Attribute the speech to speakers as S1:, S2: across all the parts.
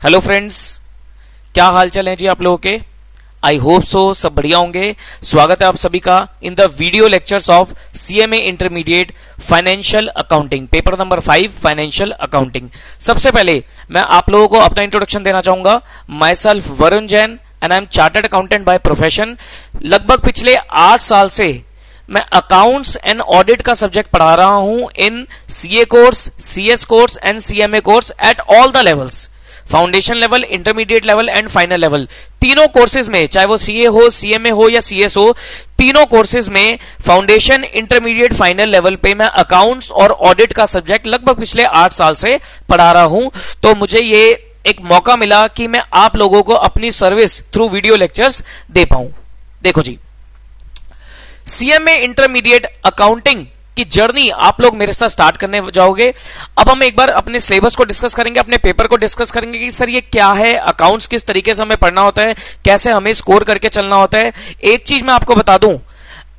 S1: Hello friends, क्या हाल चाल है जी आप लोगों के। आई होप सो सब बढ़िया होंगे। स्वागत है आप सभी का in the video lectures of CMA intermediate financial accounting, paper number 5 financial accounting. सबसे पहले मैं आप लोगों को अपना इंट्रोडक्शन देना चाहूंगा। My self Varun Jain and I am chartered accountant by profession. लगभग पिछले 8 साल से मैं अकाउंट्स एंड ऑडिट का सब्जेक्ट पढ़ा रहा हूं इन CA course, CS course and CMA course at all the levels, foundation level, intermediate level and final level. तीनों कोर्सेज में, चाहे वो सीए हो, सीएमए हो या सीएस हो, तीनों कोर्सेज में फाउंडेशन, इंटरमीडिएट, फाइनल लेवल पे मैं अकाउंट्स और ऑडिट का सब्जेक्ट लगभग पिछले 8 साल से पढ़ा रहा हूं। तो मुझे ये एक मौका मिला कि मैं आप लोगों को अपनी सर्विस थ्रू वीडियो लेक्चर्स दे पाऊं। देखो जी, सीएमए इंटरमीडिएट अकाउंटिंग की जर्नी आप लोग मेरे साथ स्टार्ट करने जाओगे। अब हम एक बार अपने सिलेबस को डिस्कस करेंगे, अपने पेपर को डिस्कस करेंगे कि सर ये क्या है, अकाउंट्स किस तरीके से हमें पढ़ना होता है, कैसे हमें स्कोर करके चलना होता है। एक चीज मैं आपको बता दूं,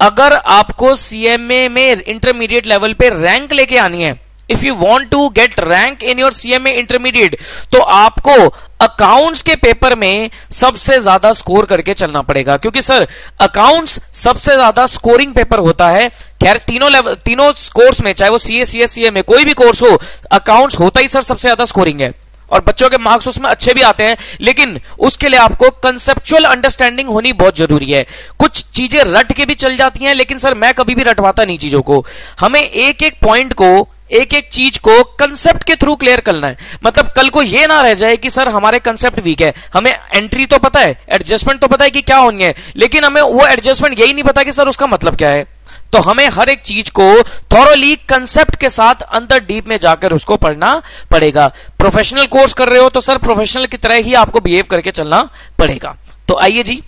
S1: अगर आपको सीएमए में इंटरमीडिएट लेवल पे रैंक लेके आनी है, if you want to get rank in your CMA intermediate, तो आपको अकाउंट्स के पेपर में सबसे ज्यादा स्कोर करके चलना पड़ेगा, क्योंकि सर अकाउंट्स सबसे ज्यादा स्कोरिंग पेपर होता है। खैर तीनों कोर्स में, चाहे वो सीए, सीएस, सीएमए कोई भी कोर्स हो, अकाउंट्स होता ही सर सबसे ज्यादा स्कोरिंग है और बच्चों के मार्क्स उसमें अच्छे भी आते हैं। लेकिन उसके लिए आपको कंसेप्चुअल अंडरस्टैंडिंग होनी बहुत जरूरी है। कुछ चीजें रट के भी चल जाती हैं, लेकिन सर मैं कभी भी रटवाता नहीं चीजों को। हमें एक एक पॉइंट को, एक एक चीज को कंसेप्ट के थ्रू क्लियर करना है। मतलब कल को यह ना रह जाए कि सर हमारे कंसेप्ट वीक है, हमें एंट्री तो पता है, एडजस्टमेंट तो पता है कि क्या होनी है, लेकिन हमें वो एडजस्टमेंट यही नहीं पता कि सर उसका मतलब क्या है। तो हमें हर एक चीज को थॉरोली कंसेप्ट के साथ अंदर डीप में जाकर उसको पढ़ना पड़ेगा। प्रोफेशनल कोर्स कर रहे हो तो सर प्रोफेशनल की तरह ही आपको बिहेव करके चलना पड़ेगा। तो आइए जी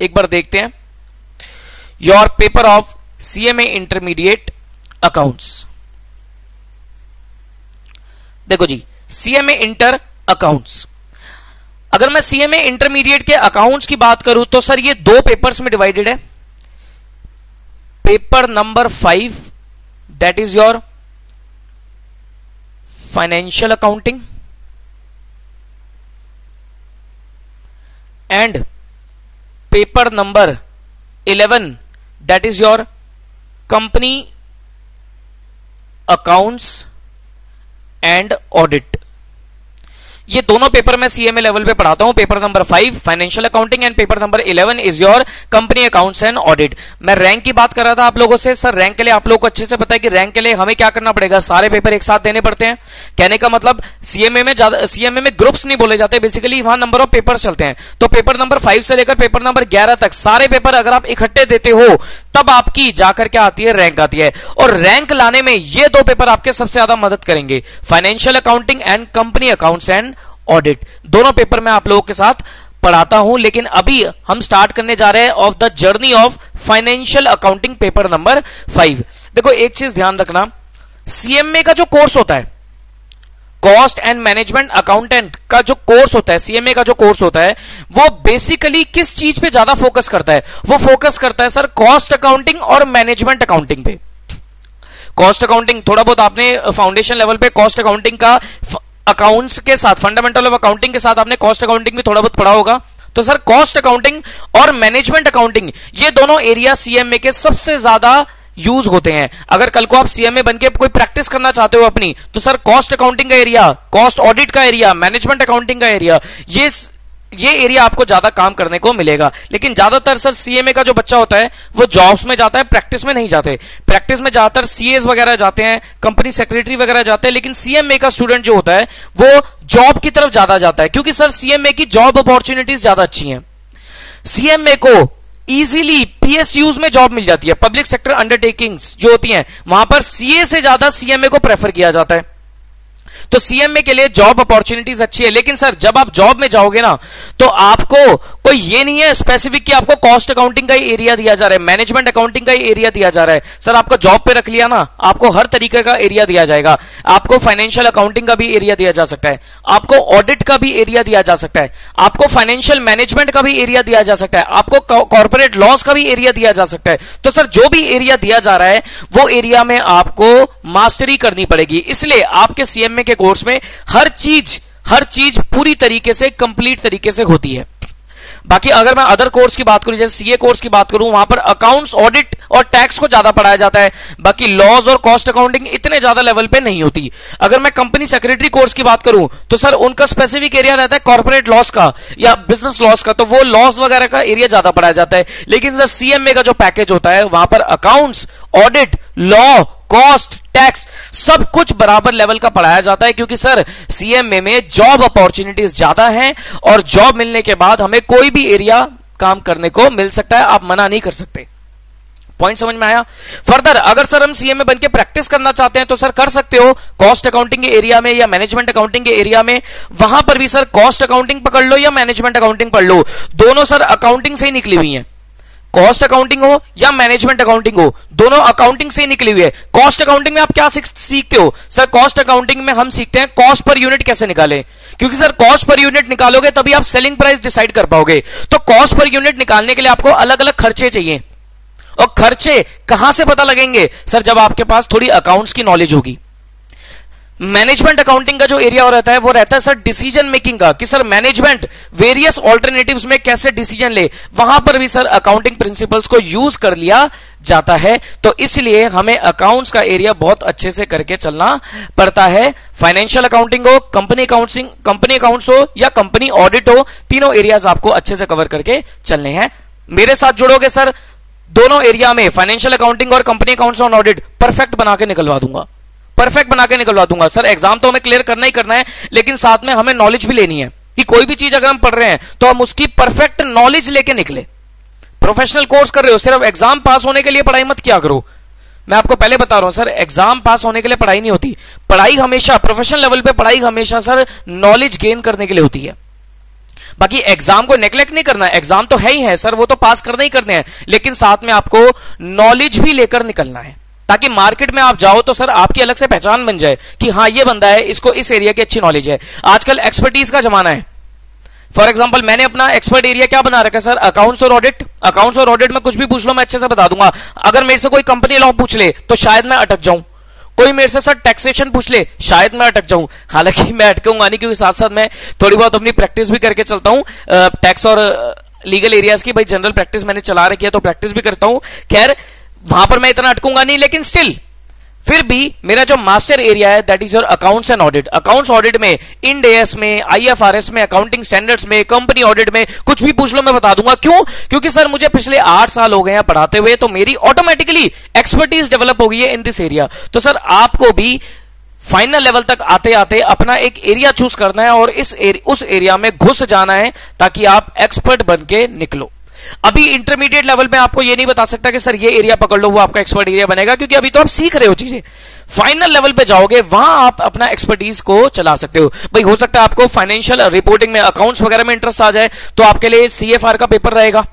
S1: एक बार देखते हैं your paper of CMA intermediate accounts. देखो जी, सीएमए इंटर अकाउंट्स, अगर मैं सीएमए इंटरमीडिएट के अकाउंट्स की बात करूं तो सर ये 2 पेपर्स में डिवाइडेड है। Paper number 5 that is your financial accounting and paper number 11 that is your company accounts and audit. ये दोनों पेपर मैं सीएमए लेवल पे पढ़ाता हूं। Paper number 5 financial accounting and paper number 11 is your company accounts and audit. मैं rank की बात कर रहा था आप लोगों से। सर रैंक के लिए आप लोगों को अच्छे से पता है कि रैंक के लिए हमें क्या करना पड़ेगा, सारे पेपर एक साथ देने पड़ते हैं। कहने का मतलब सीएमए में ग्रुप्स नहीं बोले जाते, बेसिकली वहां नंबर ऑफ पेपर चलते हैं। तो पेपर नंबर 5 से लेकर पेपर नंबर 11 तक सारे पेपर अगर आप इकट्ठे देते हो तब आपकी जाकर क्या आती है, रैंक आती है। और रैंक लाने में ये 2 पेपर आपके सबसे ज्यादा मदद करेंगे, financial accounting and company accounts and audit. दोनों पेपर मैं आप लोगों के साथ पढ़ाता हूं, लेकिन अभी हम स्टार्ट करने जा रहे हैं of the journey of financial accounting paper number 5। देखो एक चीज ध्यान रखना, सीएमए का जो कोर्स होता है, कॉस्ट एंड मैनेजमेंट अकाउंटेंट का जो कोर्स होता है, सीएमए का जो कोर्स होता है, वो बेसिकली किस चीज पे ज्यादा फोकस करता है? वो फोकस करता है सर कॉस्ट अकाउंटिंग और मैनेजमेंट अकाउंटिंग पे। कॉस्ट अकाउंटिंग थोड़ा बहुत आपने फाउंडेशन लेवल पे कॉस्ट अकाउंटिंग का अकाउंट्स के साथ, फंडामेंटल ऑफ अकाउंटिंग के साथ आपने कॉस्ट अकाउंटिंग भी थोड़ा बहुत पढ़ा होगा। तो सर कॉस्ट अकाउंटिंग और मैनेजमेंट अकाउंटिंग ये दोनों एरिया सीएमए के सबसे ज्यादा यूज होते हैं। अगर कल को आप सीएमए बनके कोई प्रैक्टिस करना चाहते हो अपनी, तो सर कॉस्ट अकाउंटिंग का एरिया, कॉस्ट ऑडिट का एरिया, मैनेजमेंट अकाउंटिंग का एरिया, ये एरिया आपको ज्यादा काम करने को मिलेगा। लेकिन ज्यादातर सर सीएमए का जो बच्चा होता है वो जॉब्स में जाता है, प्रैक्टिस में नहीं जाते। प्रैक्टिस में ज्यादातर सीएस वगैरह जाते हैं, कंपनी सेक्रेटरी वगैरह जाते हैं, लेकिन सीएमए का स्टूडेंट जो होता है वो जॉब की तरफ ज्यादा जाता है, क्योंकि सर सीएमए की जॉब अपॉर्चुनिटीज ज्यादा अच्छी हैं। सीएमए को इजीली पीएसयूज में जॉब मिल जाती है, पब्लिक सेक्टर अंडरटेकिंग्स जो होती हैं, वहां पर सीए से ज्यादा सीएमए को प्रेफर किया जाता है। तो सीएमए के लिए जॉब अपॉर्चुनिटीज अच्छी है। लेकिन सर जब आप जॉब में जाओगे ना, तो आपको कोई ये नहीं है स्पेसिफिक कि आपको कॉस्ट अकाउंटिंग का ही एरिया दिया जा रहा है, मैनेजमेंट अकाउंटिंग का ही एरिया दिया जा रहा है। सर आपको जॉब पे रख लिया ना, आपको हर तरीके का एरिया दिया जाएगा। आपको फाइनेंशियल अकाउंटिंग का भी एरिया दिया जा सकता है, आपको ऑडिट का भी एरिया दिया जा सकता है, आपको फाइनेंशियल मैनेजमेंट का भी एरिया दिया जा सकता है, आपको कॉर्पोरेट लॉस का भी एरिया दिया जा सकता है। तो सर जो भी एरिया दिया जा रहा है वो एरिया में आपको मास्टरी करनी पड़ेगी। इसलिए आपके सीएमए के कोर्स में हर चीज हर चीज पूरी तरीके से कंप्लीट तरीके से होती है। बाकी अगर मैं अदर कोर्स की बात करूं, जैसे सीए कोर्स की बात करूं, वहां पर अकाउंट्स, ऑडिट और टैक्स को ज्यादा पढ़ाया जाता है, बाकी लॉज और कॉस्ट अकाउंटिंग इतने ज्यादा लेवल पे नहीं होती। अगर मैं कंपनी सेक्रेटरी कोर्स की बात करूं तो सर उनका स्पेसिफिक एरिया रहता है कॉर्पोरेट लॉस का या बिजनेस लॉस का, तो वो लॉस वगैरह का एरिया ज्यादा पढ़ाया जाता है। लेकिन सर सीएमए का जो पैकेज होता है वहां पर accounts, audit, law, cost, tax सब कुछ बराबर लेवल का पढ़ाया जाता है, क्योंकि सर सीएमए में जॉब अपॉर्चुनिटीज ज्यादा हैं और जॉब मिलने के बाद हमें कोई भी एरिया काम करने को मिल सकता है, आप मना नहीं कर सकते। पॉइंट समझ में आया? फर्दर अगर सर हम सीएमए बन के प्रैक्टिस करना चाहते हैं तो सर कर सकते हो कॉस्ट अकाउंटिंग के एरिया में या मैनेजमेंट अकाउंटिंग के एरिया में। वहां पर भी सर कॉस्ट अकाउंटिंग पकड़ लो या मैनेजमेंट अकाउंटिंग पढ़ लो, दोनों सर अकाउंटिंग से ही निकली हुई है। कॉस्ट अकाउंटिंग हो या मैनेजमेंट अकाउंटिंग हो, दोनों अकाउंटिंग से निकली हुई है। कॉस्ट अकाउंटिंग में आप क्या सीखते हो? सर कॉस्ट अकाउंटिंग में हम सीखते हैं कॉस्ट पर यूनिट कैसे निकालें, क्योंकि सर कॉस्ट पर यूनिट निकालोगे तभी आप सेलिंग प्राइस डिसाइड कर पाओगे। तो कॉस्ट पर यूनिट निकालने के लिए आपको अलग अलग खर्चे चाहिए, और खर्चे कहां से पता लगेंगे? सर जब आपके पास थोड़ी अकाउंट्स की नॉलेज होगी। मैनेजमेंट अकाउंटिंग का जो एरिया रहता है वो रहता है सर डिसीजन मेकिंग का, कि सर मैनेजमेंट वेरियस ऑल्टरनेटिव्स में कैसे डिसीजन ले, वहां पर भी सर अकाउंटिंग प्रिंसिपल्स को यूज कर लिया जाता है। तो इसलिए हमें अकाउंट्स का एरिया बहुत अच्छे से करके चलना पड़ता है। फाइनेंशियल अकाउंटिंग हो, कंपनी अकाउंट्स हो या कंपनी ऑडिट हो, तीनों एरियाज आपको अच्छे से कवर करके चलने हैं। मेरे साथ जुड़ोगे सर, दोनों एरिया में फाइनेंशियल अकाउंटिंग और company accounts on audit perfect बना के निकलवा दूंगा, परफेक्ट बना के निकलवा दूंगा। सर एग्जाम तो हमें क्लियर करना ही करना है, लेकिन साथ में हमें नॉलेज भी लेनी है कि कोई भी चीज अगर हम पढ़ रहे हैं तो हम उसकी परफेक्ट नॉलेज लेके निकले। प्रोफेशनल कोर्स कर रहे हो, सिर्फ एग्जाम पास होने के लिए पढ़ाई मत किया करो। मैं आपको पहले बता रहा हूं सर, एग्जाम पास होने के लिए पढ़ाई नहीं होती। पढ़ाई हमेशा प्रोफेशनल लेवल पे पढ़ाई हमेशा सर नॉलेज गेन करने के लिए होती है। बाकी एग्जाम को नेग्लेक्ट नहीं करना है, एग्जाम तो है ही है सर, वो तो पास करने ही करने हैं, लेकिन साथ में आपको नॉलेज भी लेकर निकलना है, ताकि मार्केट में आप जाओ तो सर आपकी अलग से पहचान बन जाए कि हां ये बंदा है, इसको इस एरिया की अच्छी नॉलेज है। आजकल एक्सपर्टीज का जमाना है। फॉर एग्जांपल मैंने अपना एक्सपर्ट एरिया क्या बना रखा है सर? अकाउंट्स और ऑडिट। अकाउंट्स और ऑडिट में कुछ भी पूछ लो मैं अच्छे से बता दूंगा। अगर मेरे से कोई कंपनी लॉ पूछ ले तो शायद मैं अटक जाऊं, कोई मेरे से सर टैक्सेशन पूछ ले शायद मैं अटक जाऊं। हालांकि मैं अटकूंगा नहीं, क्योंकि साथ साथ मैं थोड़ी बहुत अपनी प्रैक्टिस भी करके चलता हूं, टैक्स और लीगल एरियाज की भाई जनरल प्रैक्टिस मैंने चला रखी है, तो प्रैक्टिस भी करता हूं। खैर वहां पर मैं इतना अटकूंगा नहीं, लेकिन स्टिल फिर भी मेरा जो मास्टर एरिया है that is your accounts and audit. Accounts audit में, इंड एएस में, आईएफआरएस में, अकाउंटिंग स्टैंडर्ड्स में, कंपनी ऑडिट में कुछ भी पूछ लो मैं बता दूंगा। क्यों? क्योंकि सर मुझे पिछले 8 साल हो गए हैं पढ़ाते हुए, तो मेरी ऑटोमेटिकली एक्सपर्टीज डेवलप हो गई है इन दिस एरिया। तो सर आपको भी फाइनल लेवल तक आते आते अपना एक एरिया चूज करना है और उस एरिया में घुस जाना है, ताकि आप एक्सपर्ट बन के निकलो। अभी इंटरमीडिएट लेवल में आपको यह नहीं बता सकता कि सर ये एरिया पकड़ लो वो आपका एक्सपर्ट एरिया बनेगा, क्योंकि अभी तो आप सीख रहे हो चीजें। फाइनल लेवल पे जाओगे वहां आप अपना एक्सपर्टीज को चला सकते हो। भाई हो सकता है आपको फाइनेंशियल रिपोर्टिंग में, अकाउंट्स वगैरह में इंटरेस्ट आ जाए, तो आपके लिए सीएफआर का पेपर रहेगा,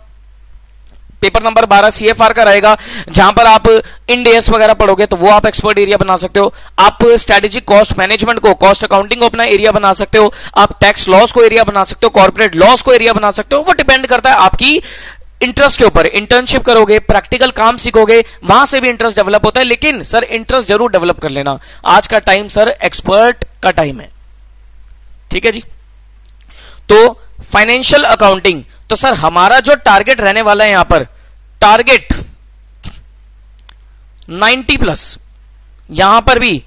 S1: पेपर नंबर 12 सीएफआर का रहेगा, जहां पर आप इंड एएस वगैरह पढ़ोगे तो वो आप एक्सपर्ट एरिया बना सकते हो। आप स्ट्रेटेजिक कॉस्ट मैनेजमेंट को, कॉस्ट अकाउंटिंग को अपना एरिया बना सकते हो। आप टैक्स लॉस को एरिया बना सकते हो, कॉर्पोरेट लॉस को एरिया बना सकते हो। वो डिपेंड करता है आपकी इंटरेस्ट के ऊपर। इंटर्नशिप करोगे, प्रैक्टिकल काम सीखोगे, वहां से भी इंटरेस्ट डेवलप होता है। लेकिन सर इंटरेस्ट जरूर डेवलप कर लेना, आज का टाइम सर एक्सपर्ट का टाइम है। ठीक है जी। तो फाइनेंशियल अकाउंटिंग, तो सर हमारा जो टारगेट रहने वाला है यहां पर, टारगेट 90+, यहां पर भी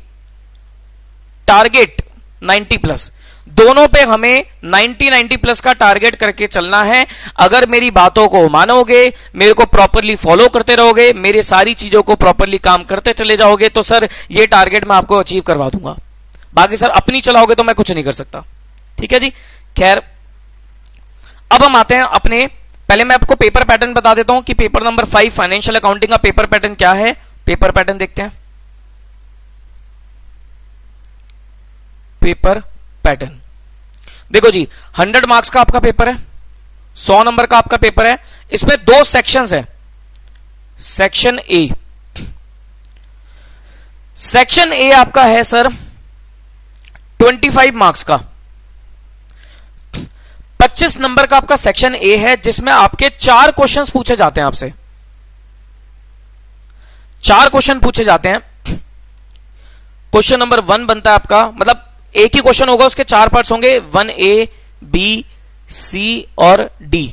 S1: टारगेट 90+, दोनों पे हमें 90+ का टारगेट करके चलना है। अगर मेरी बातों को मानोगे, मेरे को प्रॉपरली फॉलो करते रहोगे, मेरे सारी चीजों को प्रॉपरली काम करते चले जाओगे, तो सर ये टारगेट मैं आपको अचीव करवा दूंगा। बाकी सर अपनी चलाओगे तो मैं कुछ नहीं कर सकता। ठीक है जी। खैर अब हम आते हैं अपने, पहले मैं आपको पेपर पैटर्न बता देता हूं कि पेपर नंबर 5 फाइनेंशियल अकाउंटिंग का पेपर पैटर्न क्या है। पेपर पैटर्न देखते हैं। पेपर पैटर्न देखो जी, 100 मार्क्स का आपका पेपर है, 100 नंबर का आपका पेपर है। इसमें 2 सेक्शंस है। सेक्शन ए, सेक्शन ए आपका है सर 25 मार्क्स का। 25 नंबर का आपका सेक्शन ए है, जिसमें आपके 4 क्वेश्चंस पूछे जाते हैं आपसे। 4 क्वेश्चन पूछे जाते हैं। क्वेश्चन नंबर 1 बनता है आपका, मतलब एक ही क्वेश्चन होगा, उसके 4 पार्ट्स होंगे, 1A, B, C और D।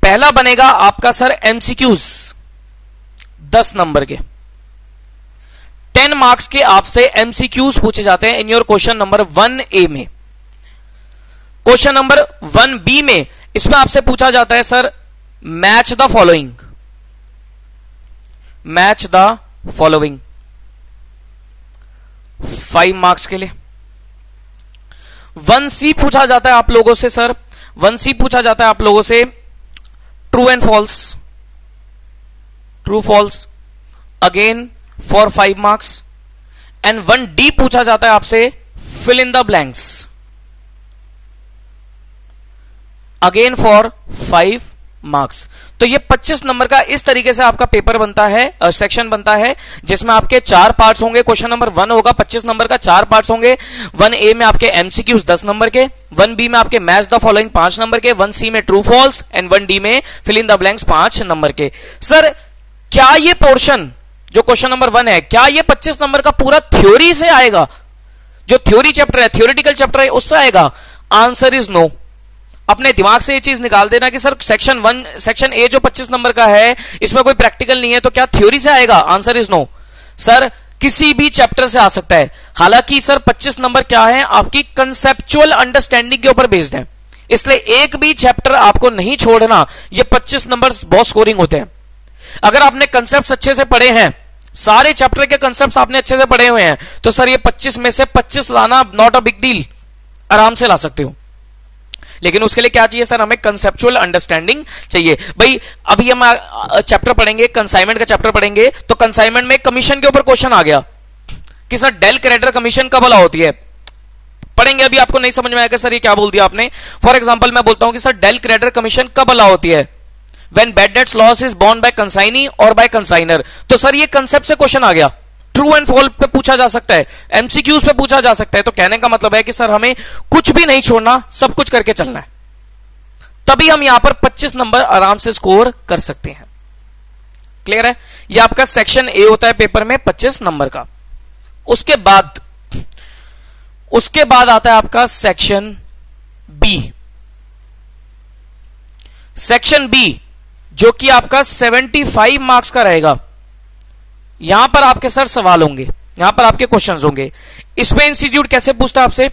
S1: पहला बनेगा आपका सर एमसीक्यूज 10 नंबर के, 10 मार्क्स के आपसे एमसीक्यूज पूछे जाते हैं in your question number 1A में। क्वेश्चन नंबर 1B में इसमें आपसे पूछा जाता है sir match the following, match the following 5 marks के लिए। 1C पूछा जाता है आप लोगों से सर, 1C पूछा जाता है आप लोगों से true and false, true false again for 5 marks. And 1D पूछा जाता है आपसे fill in the blanks again for 5 marks. तो ये 25 नंबर का इस तरीके से आपका पेपर बनता है, सेक्शन बनता है, जिसमें आपके 4 पार्ट्स होंगे। क्वेश्चन नंबर 1 होगा 25 नंबर का, 4 पार्ट्स होंगे। 1A में आपके एमसीक्यूज 10 नंबर के, 1B में आपके मैच द फॉलोइंग 5 नंबर के, 1C में ट्रू फॉल्स एंड 1D में फिल इन द ब्लैंक्स 5 नंबर के। सर क्या ये पोर्शन जो क्वेश्चन नंबर 1 है, क्या ये 25 नंबर का पूरा थ्योरी से आएगा? जो थ्योरी चैप्टर है, थ्योरेटिकल चैप्टर है, उससे आएगा? Answer is no. अपने दिमाग से ये चीज निकाल देना कि सर सेक्शन ए जो 25 नंबर का है, इसमें कोई प्रैक्टिकल नहीं है, तो क्या थ्योरी से आएगा? Answer is no. सर किसी भी चैप्टर से आ सकता है। हालांकि सर 25 नंबर क्या है, आपकी कंसेप्चुअल अंडरस्टैंडिंग के ऊपर बेस्ड है, इसलिए एक भी चैप्टर आपको नहीं छोड़ना। ये 25 नंबर बहुत स्कोरिंग होते हैं। अगर आपने कंसेप्ट अच्छे से पढ़े हैं, सारे चैप्टर के कंसेप्ट आपने अच्छे से पढ़े हुए हैं, तो सर ये 25 में से 25 लाना नॉट अ बिग डील, आराम से ला सकते हो। लेकिन उसके लिए क्या चाहिए सर? हमें कंसेप्चुअल अंडरस्टैंडिंग चाहिए। भाई अभी हम चैप्टर पढ़ेंगे, कंसाइनमेंट का चैप्टर पढ़ेंगे, तो कंसाइनमेंट में कमीशन के ऊपर क्वेश्चन आ गया कि सर डेल क्रेडिटर कमीशन कब अलाउ होती है, पढ़ेंगे। अभी आपको नहीं समझ में आएगा सर ये क्या बोल दिया आपने। फॉर एग्जांपल मैं बोलता हूं कि सर डेल क्रेडिटर कमीशन कब अलाउ होती है? When bad debts loss is borne by consignee और बाय कंसाइनर। तो सर ये कंसेप्ट से क्वेश्चन आ गया, ट्रू एंड फॉल्स पे पूछा जा सकता है, एमसीक्यूज पे पूछा जा सकता है। तो कहने का मतलब है कि सर हमें कुछ भी नहीं छोड़ना, सब कुछ करके चलना है, तभी हम यहां पर 25 नंबर आराम से स्कोर कर सकते हैं। क्लियर है? ये आपका सेक्शन ए होता है पेपर में 25 नंबर का। उसके बाद आता है आपका सेक्शन बी। सेक्शन बी जो कि आपका 75 मार्क्स का रहेगा। यहां पर आपके सर सवाल होंगे, यहां पर आपके क्वेश्चंस होंगे। इसमें इंस्टीट्यूट कैसे पूछता है आपसे?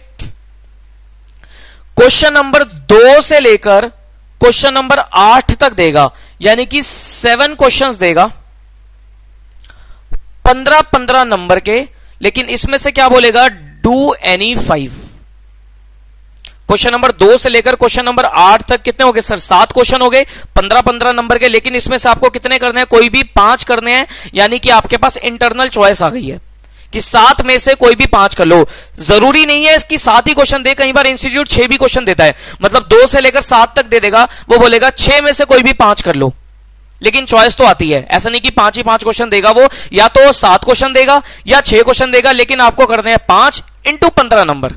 S1: क्वेश्चन नंबर 2 से लेकर क्वेश्चन नंबर 8 तक देगा, यानी कि 7 क्वेश्चंस देगा, 15-15 नंबर के। लेकिन इसमें से क्या बोलेगा? Do any 5। क्वेश्चन नंबर 2 से लेकर क्वेश्चन नंबर 8 तक कितने हो गए सर? 7 क्वेश्चन हो गए, 15-15 नंबर के। लेकिन इसमें से आपको कितने करने हैं? कोई भी 5 करने हैं, यानी कि आपके पास इंटरनल चॉइस आ गई है कि 7 में से कोई भी 5 कर लो। जरूरी नहीं है इसकी 7 ही क्वेश्चन दे, कई बार इंस्टीट्यूट 6 भी क्वेश्चन देता है, मतलब 2 से लेकर 7 तक दे देगा। वो बोलेगा 6 में से कोई भी 5 कर लो, लेकिन चॉइस तो आती है। ऐसा नहीं कि 5 ही 5 क्वेश्चन देगा, वो या तो 7 क्वेश्चन देगा या 6 क्वेश्चन देगा, लेकिन आपको करने हैं 5 इंटू 15 नंबर,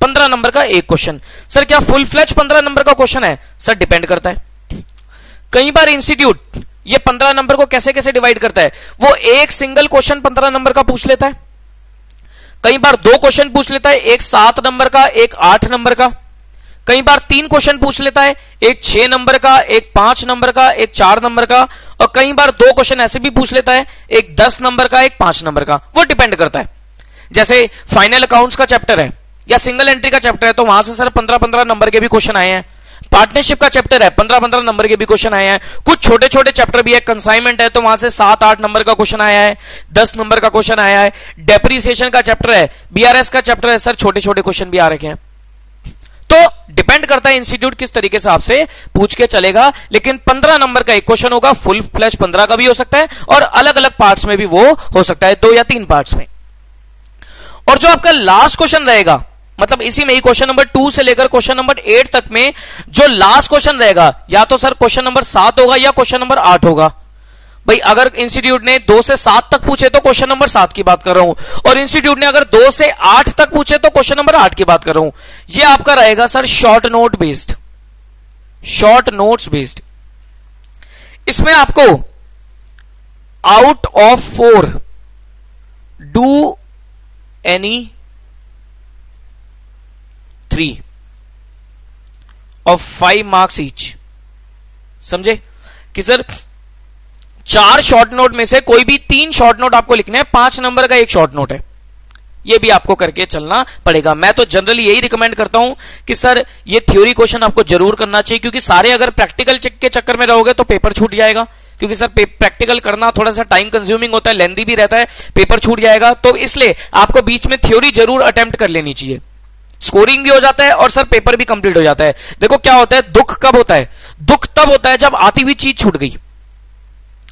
S1: 15 नंबर का एक क्वेश्चन। सर क्या फुल फ्लैच 15 नंबर का क्वेश्चन है? सर डिपेंड करता है। कई बार इंस्टीट्यूट ये 15 नंबर को कैसे कैसे डिवाइड करता है, वो एक सिंगल क्वेश्चन 15 नंबर का पूछ लेता है, कई बार 2 क्वेश्चन पूछ लेता है, एक 7 नंबर का, एक 8 नंबर का, कई बार 3 क्वेश्चन पूछ लेता है, एक 6 नंबर का, एक 5 नंबर का, एक 4 नंबर का, और कई बार 2 क्वेश्चन ऐसे भी पूछ लेता है, एक 10 नंबर का, एक 5 नंबर का। वो डिपेंड करता है। जैसे फाइनल अकाउंट्स का चैप्टर है या सिंगल एंट्री का चैप्टर है, तो वहां से सर 15-15 नंबर के भी क्वेश्चन आए हैं। पार्टनरशिप का चैप्टर है, 15-15 नंबर के भी क्वेश्चन आए हैं। कुछ छोटे छोटे चैप्टर भी है, कंसाइनमेंट है, तो वहां से 7-8 नंबर का क्वेश्चन आया है, 10 नंबर का क्वेश्चन आया है। डेप्रीसिएशन का चैप्टर है, बीआरएस का चैप्टर है, सर छोटे छोटे क्वेश्चन भी आ रखे हैं। तो डिपेंड करता है इंस्टीट्यूट किस तरीके से आपसे पूछ के चलेगा। लेकिन 15 नंबर का एक क्वेश्चन होगा, फुल फ्लैश 15 का भी हो सकता है, और अलग अलग पार्ट्स में भी वो हो सकता है, 2 या 3 पार्ट्स में। और जो आपका लास्ट क्वेश्चन रहेगा, मतलब इसी में ही क्वेश्चन नंबर 2 से लेकर क्वेश्चन नंबर 8 तक में जो लास्ट क्वेश्चन रहेगा, या तो सर क्वेश्चन नंबर 7 होगा या क्वेश्चन नंबर 8 होगा। भाई अगर इंस्टीट्यूट ने 2 से 7 तक पूछे तो क्वेश्चन नंबर 7 की बात कर रहा हूं, और इंस्टीट्यूट ने अगर 2 से 8 तक पूछे तो क्वेश्चन नंबर 8 की बात कर रहा हूं। यह आपका रहेगा sir short note based, short notes based. इसमें आपको out of 4 do any 3 of 5 marks each। समझे कि सर 4 शॉर्ट नोट में से कोई भी 3 शॉर्ट नोट आपको लिखने हैं, 5 नंबर का एक शॉर्ट नोट है, ये भी आपको करके चलना पड़ेगा। मैं तो जनरली यही रिकमेंड करता हूं कि सर ये थ्योरी क्वेश्चन आपको जरूर करना चाहिए, क्योंकि सारे अगर प्रैक्टिकल के चक्कर में रहोगे तो पेपर छूट जाएगा, क्योंकि सर प्रैक्टिकल करना थोड़ा सा टाइम कंज्यूमिंग होता है, लेंथी भी रहता है, पेपर छूट जाएगा। तो इसलिए आपको बीच में थ्योरी जरूर अटेम्प्ट कर लेनी चाहिए, स्कोरिंग भी हो जाता है और सर पेपर भी कंप्लीट हो जाता है। देखो क्या होता है, दुख कब होता है, दुख तब होता है जब आती हुई चीज छूट गई,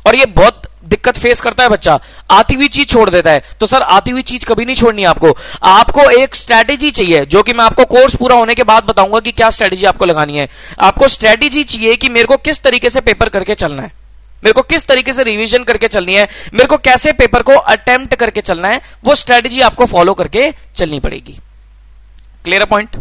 S1: और ये बहुत दिक्कत फेस करता है बच्चा, आती हुई चीज छोड़ देता है। तो सर आती हुई चीज कभी नहीं छोड़नी आपको, आपको एक स्ट्रेटेजी चाहिए, जो कि मैं आपको कोर्स पूरा होने के बाद बताऊंगा कि क्या स्ट्रेटेजी आपको लगानी है। आपको स्ट्रेटेजी चाहिए कि मेरे को किस तरीके से पेपर करके चलना है, मेरे को किस तरीके से रिवीजन करके चलनी है, मेरे को कैसे पेपर को अटेम्प्ट करके चलना है, वो स्ट्रेटेजी आपको फॉलो करके चलनी पड़ेगी। क्लियर पॉइंट,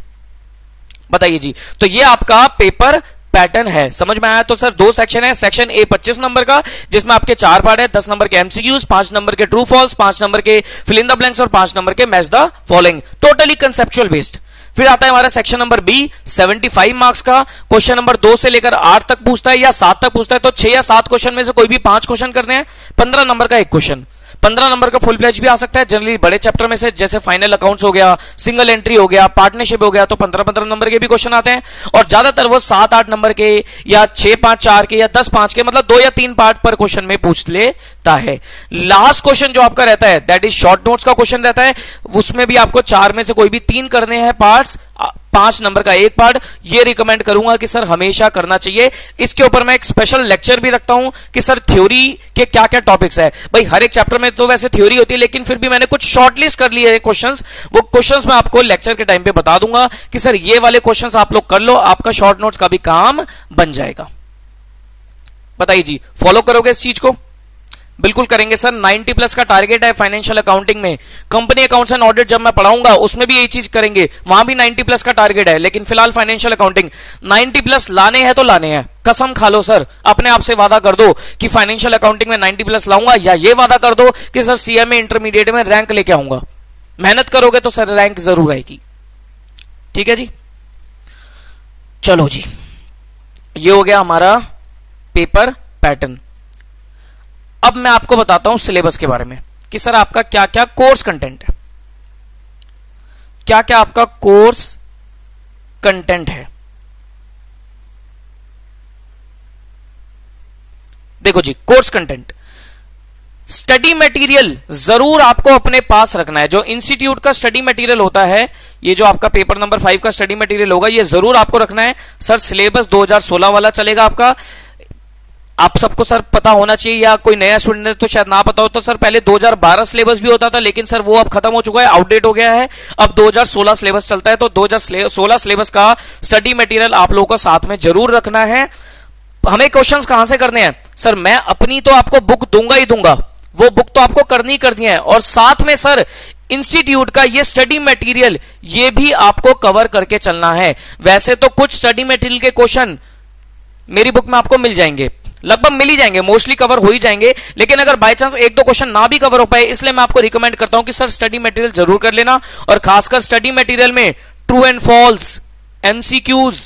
S1: बताइए जी। तो ये आपका पेपर पैटर्न है, समझ में आया। तो सर 2 सेक्शन है, सेक्शन ए 25 नंबर का, जिसमें आपके 4 पार्ट है, 10 नंबर के एमसीक्यूज, 5 नंबर के ट्रू फॉल्स, 5 नंबर के फिल इन द ब्लैंक्स और 5 नंबर के match the following, totally conceptual based. फिर आता है हमारा सेक्शन नंबर बी 75 मार्क्स का, क्वेश्चन नंबर 2 से लेकर 8 तक पूछता है या 7 तक पूछता है, तो 6 या 7 क्वेश्चन में से कोई भी 5 क्वेश्चन करने हैं, 15 नंबर का एक क्वेश्चन। 15 नंबर का फुल फ्लेज भी आ सकता है, जनरली बड़े चैप्टर में से, जैसे फाइनल अकाउंट्स हो गया, सिंगल एंट्री हो गया, पार्टनरशिप हो गया, तो 15-15 नंबर के भी क्वेश्चन आते हैं, और ज्यादातर वो 7-8 नंबर के या 6-5-4 के या 10-5 के, मतलब 2 या 3 पार्ट पर क्वेश्चन में पूछ लेता है। लास्ट क्वेश्चन जो आपका रहता है दैट इज शॉर्ट नोट्स का क्वेश्चन रहता है, उसमें भी आपको 4 में से कोई भी 3 करने हैं पार्ट्स, 5 नंबर का एक पार्ट। ये रिकमेंड करूंगा कि सर हमेशा करना चाहिए। इसके ऊपर मैं एक स्पेशल लेक्चर भी रखता हूं कि सर थ्योरी के क्या क्या टॉपिक्स है। भाई हर एक चैप्टर में तो वैसे थ्योरी होती है, लेकिन फिर भी मैंने कुछ शॉर्टलिस्ट कर लिए क्वेश्चंस, वो क्वेश्चंस मैं आपको लेक्चर के टाइम पे बता दूंगा कि सर ये वाले क्वेश्चंस आप लोग कर लो, आपका शॉर्ट नोट्स का भी काम बन जाएगा। बताइए जी, फॉलो करोगे इस चीज को? बिल्कुल करेंगे सर। 90 प्लस का टारगेट है फाइनेंशियल अकाउंटिंग में, कंपनी अकाउंट्स एंड ऑडिट जब मैं पढ़ाऊंगा उसमें भी यही चीज करेंगे, वहां भी 90 प्लस का टारगेट है। लेकिन फिलहाल फाइनेंशियल अकाउंटिंग 90 प्लस लाने हैं तो लाने हैं, कसम खा लो सर, अपने आप से वादा कर दो कि फाइनेंशियल अकाउंटिंग में 90 प्लस लाऊंगा, या ये वादा कर दो कि सर सीएमए इंटरमीडिएट में रैंक लेके आऊंगा। मेहनत करोगे तो सर रैंक जरूर आएगी। ठीक है जी, चलो जी, ये हो गया हमारा पेपर पैटर्न। अब मैं आपको बताता हूं सिलेबस के बारे में कि सर आपका क्या क्या कोर्स कंटेंट है, क्या क्या आपका कोर्स कंटेंट है। देखो जी, कोर्स कंटेंट, स्टडी मटेरियल जरूर आपको अपने पास रखना है। जो इंस्टीट्यूट का स्टडी मटेरियल होता है, ये जो आपका पेपर नंबर 5 का स्टडी मटेरियल होगा, ये जरूर आपको रखना है। सर सिलेबस 2016 वाला चलेगा आपका, आप सबको सर पता होना चाहिए, या कोई नया स्टूडेंट है तो शायद ना पता हो। तो सर पहले 2012 सिलेबस भी होता था, लेकिन सर वो अब खत्म हो चुका है, आउटडेट हो गया है। अब 2016 सिलेबस चलता है, तो 2016 सिलेबस का स्टडी मटेरियल आप लोगों को साथ में जरूर रखना है। हमें क्वेश्चंस कहां से करने हैं सर? मैं अपनी तो आपको बुक दूंगा ही दूंगा, वो बुक तो आपको करनी ही करनी है, और साथ में सर इंस्टीट्यूट का ये स्टडी मटेरियल ये भी आपको कवर करके चलना है। वैसे तो कुछ स्टडी मटेरियल के क्वेश्चन मेरी बुक में आपको मिल जाएंगे, लगभग मिल ही जाएंगे, मोस्टली कवर हो ही जाएंगे, लेकिन अगर बाय चांस 1-2 क्वेश्चन ना भी कवर हो पाए, इसलिए मैं आपको रिकमेंड करता हूं कि सर स्टडी मटेरियल जरूर कर लेना। और खासकर स्टडी मटेरियल में true and false, MCQs,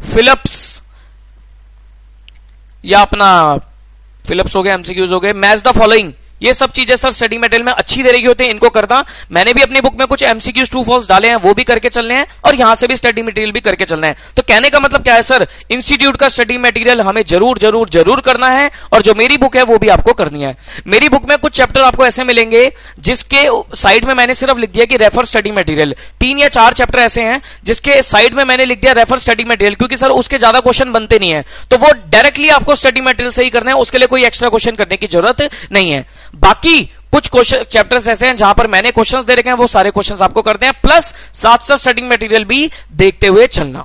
S1: fill ups, या अपना फिलिप्स हो गए, एमसीक्यूज हो गए, मैच द फॉलोइंग, ये सब चीजें सर स्टडी मटेरियल में अच्छी तरह की होती है, इनको करना। मैंने भी अपनी बुक में कुछ एमसीक्यूज ट्रू फॉल्स डाले हैं, वो भी करके चलने हैं, और यहां से भी स्टडी मटेरियल भी करके चलना है। तो कहने का मतलब क्या है सर, इंस्टीट्यूट का स्टडी मटेरियल हमें जरूर जरूर जरूर करना है, और जो मेरी बुक है वो भी आपको करनी है। मेरी बुक में कुछ चैप्टर आपको ऐसे मिलेंगे जिसके साइड में मैंने सिर्फ लिख दिया कि रेफर स्टडी मटेरियल। 3 या 4 चैप्टर ऐसे हैं जिसके साइड में मैंने लिख दिया रेफर स्टडी मटेरियल, क्योंकि सर उसके ज्यादा क्वेश्चन बनते नहीं है, तो वो डायरेक्टली आपको स्टडी मटेरियल से ही करना है, उसके लिए कोई एक्स्ट्रा क्वेश्चन करने की जरूरत नहीं है। बाकी कुछ क्वेश्चन चैप्टर्स ऐसे हैं जहां पर मैंने क्वेश्चंस दे रखे हैं, वो सारे क्वेश्चंस आपको करते हैं, प्लस साथ साथ स्टडी मटेरियल भी देखते हुए चलना।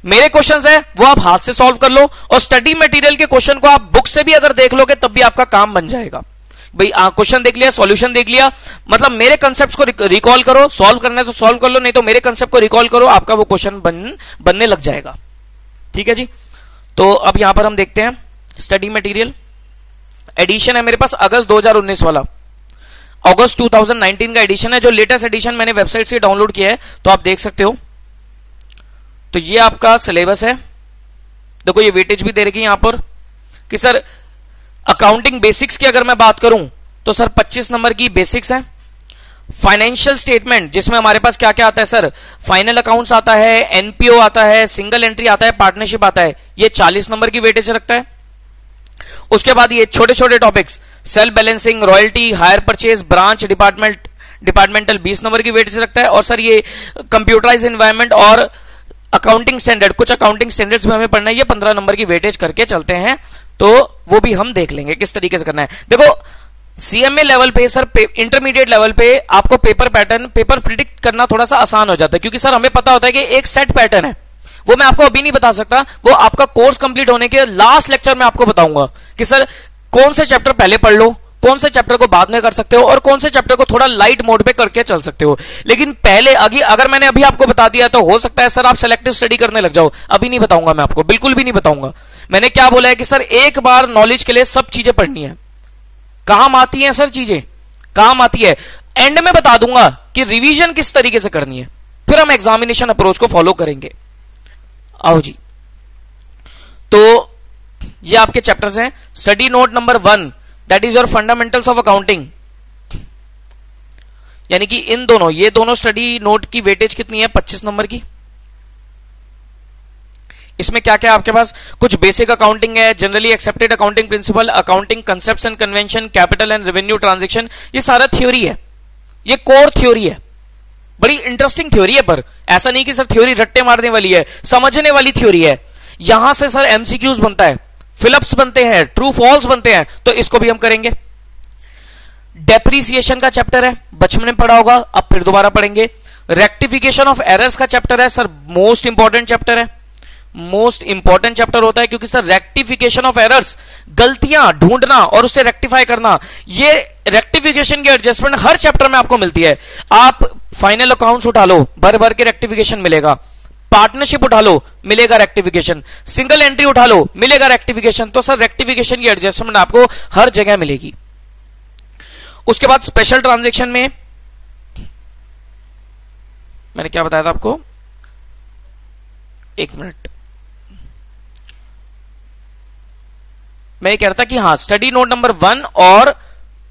S1: मेरे क्वेश्चंस हैं वो आप हाथ से सॉल्व कर लो, और स्टडी मटेरियल के क्वेश्चन को आप बुक से भी अगर देख लोगे तब भी आपका काम बन जाएगा। भाई क्वेश्चन देख लिया, सॉल्यूशन देख लिया, मतलब मेरे कंसेप्ट को रिकॉल करो, सॉल्व करना है तो सॉल्व कर लो, नहीं तो मेरे कंसेप्ट को रिकॉल करो, आपका वो क्वेश्चन बनने लग जाएगा। ठीक है जी, तो अब यहां पर हम देखते हैं स्टडी मटेरियल। एडिशन है मेरे पास अगस्त 2019 वाला, अगस्त 2019 का एडिशन है, जो लेटेस्ट एडिशन मैंने वेबसाइट से डाउनलोड किया है, तो आप देख सकते हो। तो ये आपका सिलेबस है। देखो ये वेटेज भी दे रखी है यहां पर कि सर अकाउंटिंग बेसिक्स की अगर मैं बात करूं तो सर 25 नंबर की बेसिक्स है। फाइनेंशियल स्टेटमेंट जिसमें हमारे पास क्या क्या आता है सर, फाइनल अकाउंट्स आता है, एनपीओ आता है, सिंगल एंट्री आता है, पार्टनरशिप आता है, ये 40 नंबर की वेटेज रखता है। उसके बाद ये छोटे छोटे topics self balancing, royalty, hire purchase, branch, departmental 20 number की वेटेज रखता है। और सर ये कंप्यूटराइज एनवायरमेंट और अकाउंटिंग स्टैंडर्ड, कुछ अकाउंटिंग स्टैंडर्ड्स में हमें पढ़ना है, ये 15 नंबर की वेटेज करके चलते हैं, तो वो भी हम देख लेंगे किस तरीके से करना है। देखो सीएमए लेवल पे सर, इंटरमीडिएट लेवल पे आपको पेपर प्रिडिक्ट करना थोड़ा सा आसान हो जाता है, क्योंकि सर हमें पता होता है कि एक सेट पैटर्न है, वो मैं आपको अभी नहीं बता सकता, वो आपका कोर्स कंप्लीट होने के लास्ट लेक्चर में आपको बताऊंगा कि सर कौन से चैप्टर पहले पढ़ लो, कौन से चैप्टर को बाद में कर सकते हो और कौन से चैप्टर को थोड़ा लाइट मोड पे करके चल सकते हो। लेकिन पहले अगर मैंने अभी आपको बता दिया तो हो सकता है सर आप सेलेक्टिव स्टडी करने लग जाओ। अभी नहीं बताऊंगा मैं आपको, बिल्कुल भी नहीं बताऊंगा। मैंने क्या बोला है कि सर एक बार नॉलेज के लिए सब चीजें पढ़नी है। काम आती है सर चीजें, काम आती है, एंड में बता दूंगा कि रिवीजन किस तरीके से करनी है, फिर हम एग्जामिनेशन अप्रोच को फॉलो करेंगे। आओ जी, तो ये आपके चैप्टर्स हैं। Study note number 1 that is your fundamentals of accounting, यानी कि इन दोनों, ये दोनों स्टडी नोट की वेटेज कितनी है, 25 नंबर की। इसमें क्या क्या आपके पास, कुछ बेसिक अकाउंटिंग है, generally accepted accounting principle, accounting concepts and convention, capital and revenue transaction, ये सारा थ्योरी है, ये कोर थ्योरी है। बड़ी इंटरेस्टिंग थ्योरी है, पर ऐसा नहीं कि सर थ्योरी रट्टे मारने वाली है, समझने वाली थ्योरी है। यहां से सर एमसीक्यूज बनता है, फिलअप्स बनते हैं, ट्रू फॉल्स बनते हैं, तो इसको भी हम करेंगे। डेप्रिसिएशन का चैप्टर है, बचपन में पढ़ा होगा, अब फिर दोबारा पढ़ेंगे। रेक्टिफिकेशन ऑफ एरर्स का चैप्टर है सर, मोस्ट इंपॉर्टेंट चैप्टर है, मोस्ट इंपॉर्टेंट चैप्टर होता है, क्योंकि सर रेक्टिफिकेशन ऑफ एरर्स, गलतियां ढूंढना और उसे रेक्टिफाई करना, ये रेक्टिफिकेशन की एडजस्टमेंट हर चैप्टर में आपको मिलती है। आप फाइनल अकाउंट्स उठा लो, भर भर के रेक्टिफिकेशन मिलेगा, पार्टनरशिप उठा लो मिलेगा रेक्टिफिकेशन, सिंगल एंट्री उठा लो मिलेगा रेक्टिफिकेशन। तो सर रेक्टिफिकेशन की एडजस्टमेंट आपको हर जगह मिलेगी। उसके बाद स्पेशल ट्रांजैक्शन में मैंने क्या बताया था आपको, एक मिनट, मैं ये कह रहा था कि हाँ, स्टडी नोट नंबर 1 और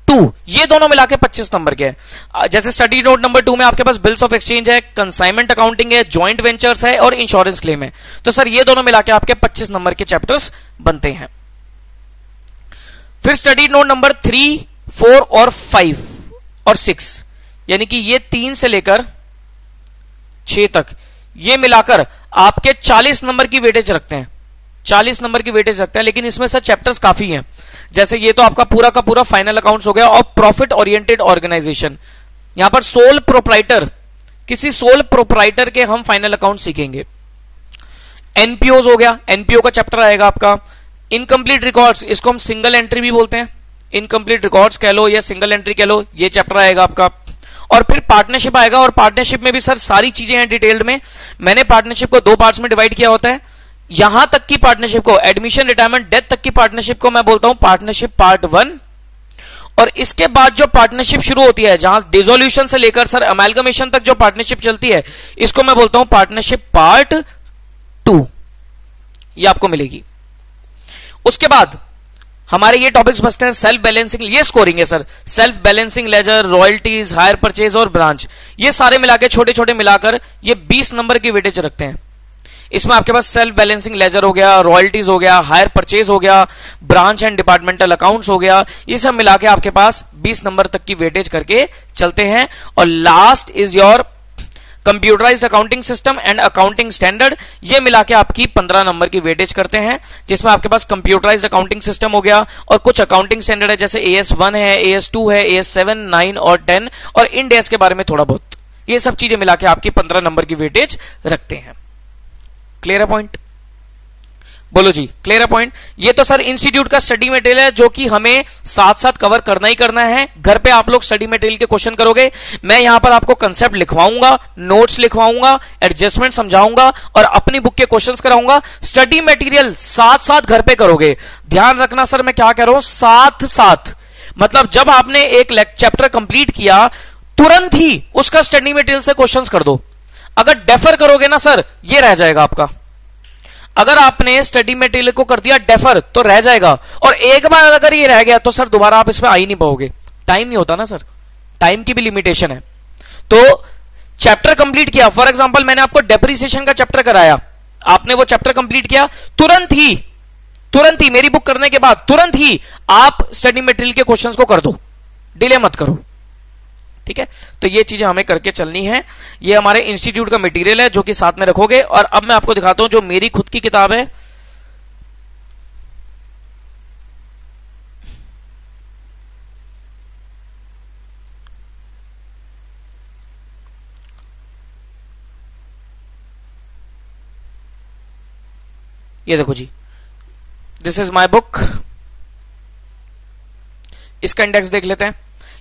S1: 2 ये दोनों मिला के 25 नंबर के हैं। जैसे स्टडी नोट नंबर 2 में आपके पास बिल्स ऑफ एक्सचेंज है, कंसाइनमेंट अकाउंटिंग है, जॉइंट वेंचर्स है और इंश्योरेंस क्लेम है। तो सर ये दोनों मिला के आपके 25 नंबर के चैप्टर्स बनते हैं। फिर स्टडी नोट नंबर 3, 4 और 5 और 6, यानी कि ये 3 से लेकर 6 तक, ये मिलाकर आपके 40 नंबर की वेटेज रखते हैं, 40 नंबर की वेटेज रखते हैं। लेकिन इसमें सर चैप्टर्स काफी हैं, जैसे ये तो आपका पूरा का पूरा फाइनल अकाउंट्स हो गया और प्रॉफिट ओरिएंटेड ऑर्गेनाइजेशन। यहां पर सोल प्रोप्राइटर, किसी सोल प्रोप्राइटर के हम फाइनल अकाउंट सीखेंगे। एनपीओ हो गया, एनपीओ का चैप्टर आएगा आपका। इनकम्प्लीट रिकॉर्ड्स, इसको हम सिंगल एंट्री भी बोलते हैं, इनकम्प्लीट रिकॉर्ड्स कह लो या सिंगल एंट्री कह लो, ये चैप्टर आएगा आपका। और फिर पार्टनरशिप आएगा, और पार्टनरशिप में भी सर सारी चीजें हैं डिटेल्ड में। मैंने पार्टनरशिप को 2 पार्ट्स में डिवाइड किया होता है। यहां तक की पार्टनरशिप को, एडमिशन, रिटायरमेंट, डेथ तक की पार्टनरशिप को मैं बोलता हूं पार्टनरशिप पार्ट 1, और इसके बाद जो पार्टनरशिप शुरू होती है, जहां डिसोल्यूशन से लेकर सर अमेलगमेशन तक जो पार्टनरशिप चलती है, इसको मैं बोलता हूं पार्टनरशिप पार्ट 2, ये आपको मिलेगी। उसके बाद हमारे ये टॉपिक्स बचते हैं सेल्फ बैलेंसिंग, ये स्कोरिंग है sir, self balancing ledger, royalties, hire purchase और ब्रांच, ये सारे मिलाकर छोटे छोटे मिलाकर ये 20 नंबर की वेटेज रखते हैं। इसमें आपके पास सेल्फ बैलेंसिंग लेजर हो गया, रॉयल्टीज हो गया, हायर परचेज हो गया, ब्रांच एंड डिपार्टमेंटल अकाउंट्स हो गया, ये सब मिला के आपके पास 20 नंबर तक की वेटेज करके चलते हैं। और last is your computerised accounting system and accounting standard, ये मिला के आपकी 15 नंबर की वेटेज करते हैं, जिसमें आपके पास कंप्यूटराइज्ड अकाउंटिंग सिस्टम हो गया और कुछ अकाउंटिंग स्टैंडर्ड है, जैसे AS1 है, AS2 है, AS7, 9 और 10 और इंड एस के बारे में थोड़ा बहुत, ये सब चीजें मिला के आपकी 15 नंबर की वेटेज रखते हैं। क्लियर है पॉइंट? बोलो जी, क्लियर है पॉइंट? ये तो सर इंस्टीट्यूट का स्टडी मटेरियल है, जो कि हमें साथ साथ कवर करना ही करना है। घर पे आप लोग स्टडी मटेरियल के क्वेश्चन करोगे, मैं यहां पर आपको कंसेप्ट लिखवाऊंगा, नोट्स लिखवाऊंगा, एडजस्टमेंट समझाऊंगा और अपनी बुक के क्वेश्चंस कराऊंगा। स्टडी मटेरियल साथ साथ घर पे करोगे। ध्यान रखना सर, मैं क्या कह रहा हूं, साथ साथ, मतलब जब आपने एक चैप्टर कंप्लीट किया तुरंत ही उसका स्टडी मटेरियल से क्वेश्चंस कर दो। अगर डेफर करोगे ना सर, ये रह जाएगा आपका। अगर आपने स्टडी मटेरियल को कर दिया डेफर तो रह जाएगा, और एक बार अगर ये रह गया तो सर दोबारा आप इसमें आ ही नहीं पाओगे। टाइम नहीं होता ना सर, टाइम की भी लिमिटेशन है। तो चैप्टर कंप्लीट किया, फॉर एग्जांपल मैंने आपको डेप्रिसिएशन का चैप्टर कराया, आपने वो चैप्टर कंप्लीट किया, तुरंत ही मेरी बुक करने के बाद तुरंत ही आप स्टडी मटेरियल के क्वेश्चंस को कर दो, डिले मत करो, ठीक है। तो ये चीजें हमें करके चलनी है। ये हमारे इंस्टीट्यूट का मटेरियल है जो कि साथ में रखोगे। और अब मैं आपको दिखाता हूं जो मेरी खुद की किताब है, ये देखो जी, दिस इज माय बुक। इसका इंडेक्स देख लेते हैं।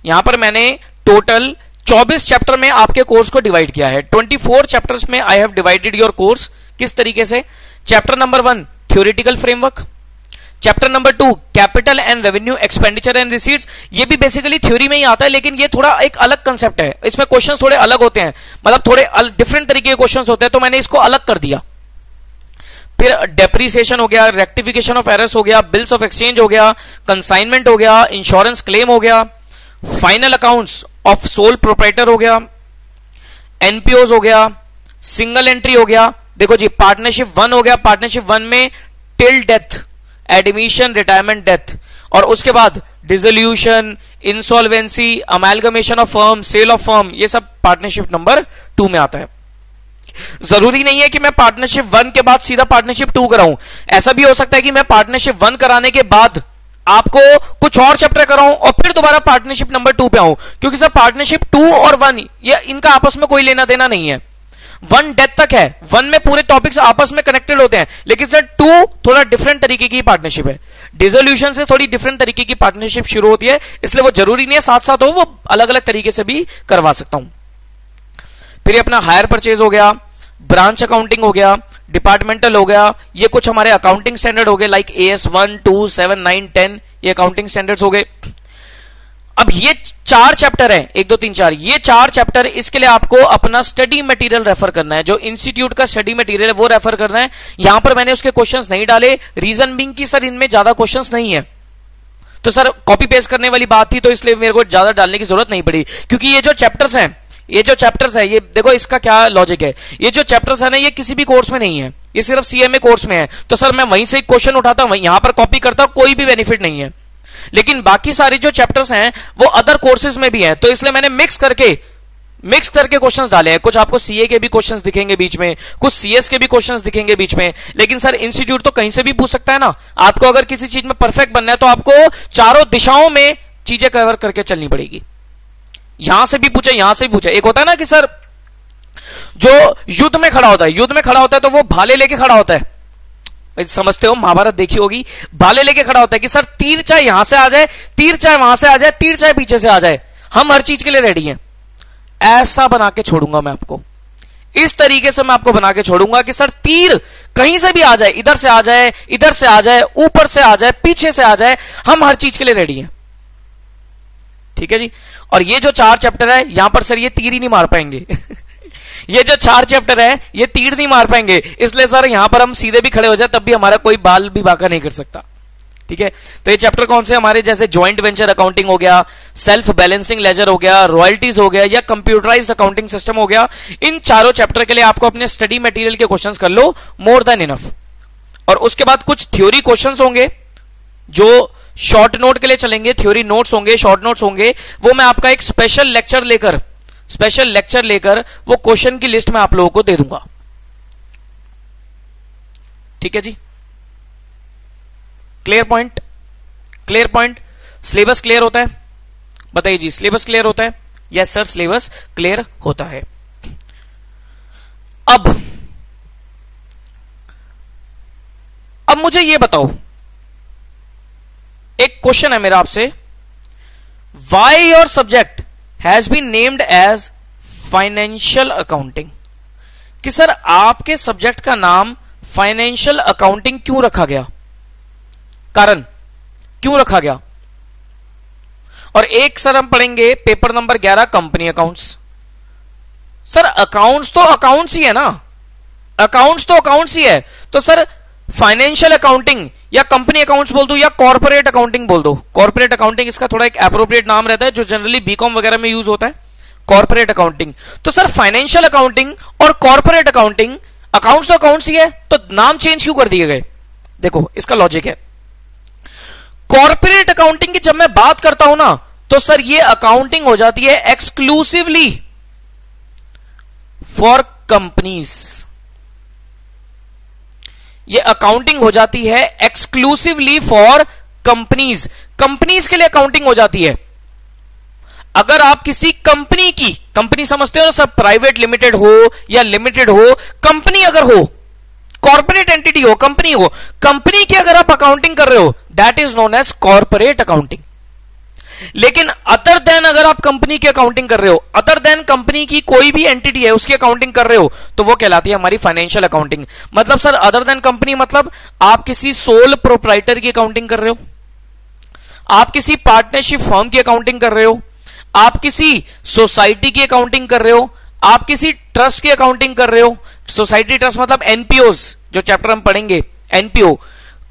S1: यहां पर मैंने टोटल 24 चैप्टर में आपके कोर्स को डिवाइड किया है। 24 चैप्टर्स में I have divided your course. किस तरीके से? Chapter number 1 theoretical framework, chapter number 2 capital and revenue expenditure and receipts. ये भी बेसिकली थ्योरी में ही आता है, लेकिन ये थोड़ा एक अलग कंसेप्ट है, इसमें क्वेश्चंस थोड़े अलग होते हैं, मतलब थोड़े डिफरेंट तरीके के क्वेश्चंस होते हैं, तो मैंने इसको अलग कर दिया। फिर डेप्रिसिएशन हो गया, रेक्टिफिकेशन ऑफ एरर्स हो गया, बिल्स ऑफ एक्सचेंज हो गया, कंसाइनमेंट हो गया, इंश्योरेंस क्लेम हो गया, final accounts of sole proprietor हो गया, एनपीओज हो गया, सिंगल एंट्री हो गया। देखो जी, पार्टनरशिप 1 हो गया, पार्टनरशिप 1 में till death, admission, retirement, death, और उसके बाद dissolution, insolvency, amalgamation of firm, sale of firm, ये सब पार्टनरशिप नंबर 2 में आता है। जरूरी नहीं है कि मैं पार्टनरशिप 1 के बाद सीधा पार्टनरशिप 2 कराऊं, ऐसा भी हो सकता है कि मैं पार्टनरशिप 1 कराने के बाद आपको कुछ और चैप्टर कराऊं और फिर दोबारा पार्टनरशिप नंबर 2 पे आऊं, क्योंकि सर पार्टनरशिप 2 और 1 ये इनका आपस में कोई लेना देना नहीं है। 1 डेथ तक है, 1 में पूरे टॉपिक्स आपस में कनेक्टेड होते हैं, लेकिन सर 2 थोड़ा डिफरेंट तरीके की पार्टनरशिप है, डिसोल्यूशन से थोड़ी डिफरेंट तरीके की पार्टनरशिप शुरू होती है, इसलिए वो जरूरी नहीं है साथ साथ हो, वो अलग अलग तरीके से भी करवा सकता हूं। फिर अपना हायर परचेज हो गया, ब्रांच अकाउंटिंग हो गया, डिपार्टमेंटल हो गया, ये कुछ हमारे अकाउंटिंग स्टैंडर्ड हो गए लाइक AS 1, 2, 7, 9, 10, ये अकाउंटिंग स्टैंडर्ड्स हो गए। अब ये 4 चैप्टर हैं, 1, 2, 3, 4, ये 4 चैप्टर, इसके लिए आपको अपना स्टडी मटेरियल रेफर करना है, जो इंस्टीट्यूट का स्टडी मटेरियल है वो रेफर करना है। यहां पर मैंने उसके क्वेश्चंस नहीं डाले, रीजन बीइंग कि सर इनमें ज्यादा क्वेश्चंस नहीं है, तो सर कॉपी पेस्ट करने वाली बात थी, तो इसलिए मेरे को ज्यादा डालने की जरूरत नहीं पड़ी, क्योंकि ये जो चैप्टर्स हैं, ये देखो इसका क्या लॉजिक है, ये जो चैप्टर्स है ना, ये किसी भी कोर्स में नहीं है, ये सिर्फ सीएमए कोर्स में है, तो सर मैं वहीं से एक क्वेश्चन उठाता हूं, यहां पर कॉपी करता हूं, कोई भी बेनिफिट नहीं है। लेकिन बाकी सारे जो चैप्टर्स हैं वो अदर कोर्सेज में भी हैं, तो इसलिए मैंने मिक्स करके क्वेश्चंस डाले हैं। कुछ आपको सीए के भी क्वेश्चंस दिखेंगे बीच में, कुछ सीएस के भी क्वेश्चंस दिखेंगे बीच में, लेकिन सर इंस्टीट्यूट तो कहीं से भी पूछ सकता है ना। आपको अगर किसी चीज में परफेक्ट बनना है तो आपको चारों दिशाओं में चीजें कवर करके चलनी पड़ेगी। यहां से भी पूछे, यहां से भी पूछे। एक होता है ना कि सर जो युद्ध में खड़ा होता है तो वो भाले लेके खड़ा होता है, समझते हो, महाभारत देखी होगी, भाले लेके खड़ा होता है कि सर तीर चाहे यहां से आ जाए, तीर चाहे वहां से आ जाए, तीर चाहे पीछे से आ जाए, हम हर चीज के लिए रेडी हैं। ऐसा बना के छोड़ूंगा मैं आपको, इस तरीके से मैं आपको बना के छोड़ूंगा कि सर तीर कहीं से भी आ जाए, इधर से आ जाए, इधर से आ जाए, ऊपर से आ जाए, पीछे से आ जाए, हम हर चीज के लिए रेडी हैं। ठीक है जी। और ये जो 4 चैप्टर है, यहां पर सर ये तीर ही नहीं मार पाएंगे ये जो 4 चैप्टर है ये तीर नहीं मार पाएंगे, इसलिए सर यहां पर हम सीधे भी खड़े हो जाए तब भी हमारा कोई बाल भी बांका नहीं कर सकता। ठीक है। तो ये चैप्टर कौन से हमारे, जैसे ज्वाइंट वेंचर अकाउंटिंग हो गया, सेल्फ बैलेंसिंग लेजर हो गया, रॉयल्टीज हो गया, या कंप्यूटराइज्ड अकाउंटिंग सिस्टम हो गया। इन चारों चैप्टर के लिए आपको अपने स्टडी मटेरियल के क्वेश्चंस कर लो, मोर देन इनफ। और उसके बाद कुछ थ्योरी क्वेश्चंस होंगे जो शॉर्ट नोट के लिए चलेंगे, थ्योरी नोट्स होंगे, शॉर्ट नोट्स होंगे, वो मैं आपका एक स्पेशल लेक्चर लेकर वो क्वेश्चन की लिस्ट में आप लोगों को दे दूंगा। ठीक है जी। Clear point. सिलेबस क्लियर होता है? बताइए जी, सिलेबस क्लियर होता है? यस सर, सिलेबस क्लियर होता है। अब मुझे ये बताओ, एक क्वेश्चन है मेरा आपसे, why your subject has been named as financial accounting, कि सर आपके सब्जेक्ट का नाम फाइनेंशियल अकाउंटिंग क्यों रखा गया, कारण क्यों रखा गया। और एक सर हम पढ़ेंगे paper number 11 company accounts, sir accounts तो अकाउंट्स ही है ना, अकाउंट्स तो अकाउंट्स ही है। तो सर फाइनेंशियल अकाउंटिंग या कंपनी अकाउंट्स बोल दो या कॉर्पोरेट अकाउंटिंग बोल दो। कॉर्पोरेट अकाउंटिंग इसका थोड़ा एक एप्रोप्रिएट नाम रहता है जो जनरली बीकॉम वगैरह में यूज होता है, कॉर्पोरेट अकाउंटिंग। तो सर फाइनेंशियल अकाउंटिंग और कॉर्पोरेट अकाउंटिंग, अकाउंट्स तो अकाउंट्स ही है, तो नाम चेंज क्यों कर दिए गए? देखो इसका लॉजिक है, कॉर्पोरेट अकाउंटिंग की जब मैं बात करता हूं ना, तो सर ये अकाउंटिंग हो जाती है एक्सक्लूसिवली फॉर कंपनीज। ये अकाउंटिंग हो जाती है एक्सक्लूसिवली फॉर कंपनीज, कंपनीज के लिए अकाउंटिंग हो जाती है। अगर आप किसी कंपनी की, कंपनी समझते हो ना सब, प्राइवेट लिमिटेड हो या लिमिटेड हो, कंपनी अगर हो, कॉर्पोरेट एंटिटी हो, कंपनी हो, कंपनी की अगर आप अकाउंटिंग कर रहे हो, that is known as corporate accounting. लेकिन अदर देन अगर आप कंपनी की अकाउंटिंग कर रहे हो, अदर देन कंपनी की कोई भी एंटिटी है उसकी अकाउंटिंग कर रहे हो, तो वो कहलाती है हमारी फाइनेंशियल अकाउंटिंग। मतलब सर अदर देन कंपनी मतलब आप किसी सोल प्रोप्राइटर की अकाउंटिंग कर रहे हो, आप किसी पार्टनरशिप फर्म की अकाउंटिंग कर रहे हो, आप किसी सोसाइटी की अकाउंटिंग कर रहे हो, आप किसी ट्रस्ट की अकाउंटिंग कर रहे हो। सोसाइटी ट्रस्ट मतलब एनपीओज, जो चैप्टर हम पढ़ेंगे, NPO,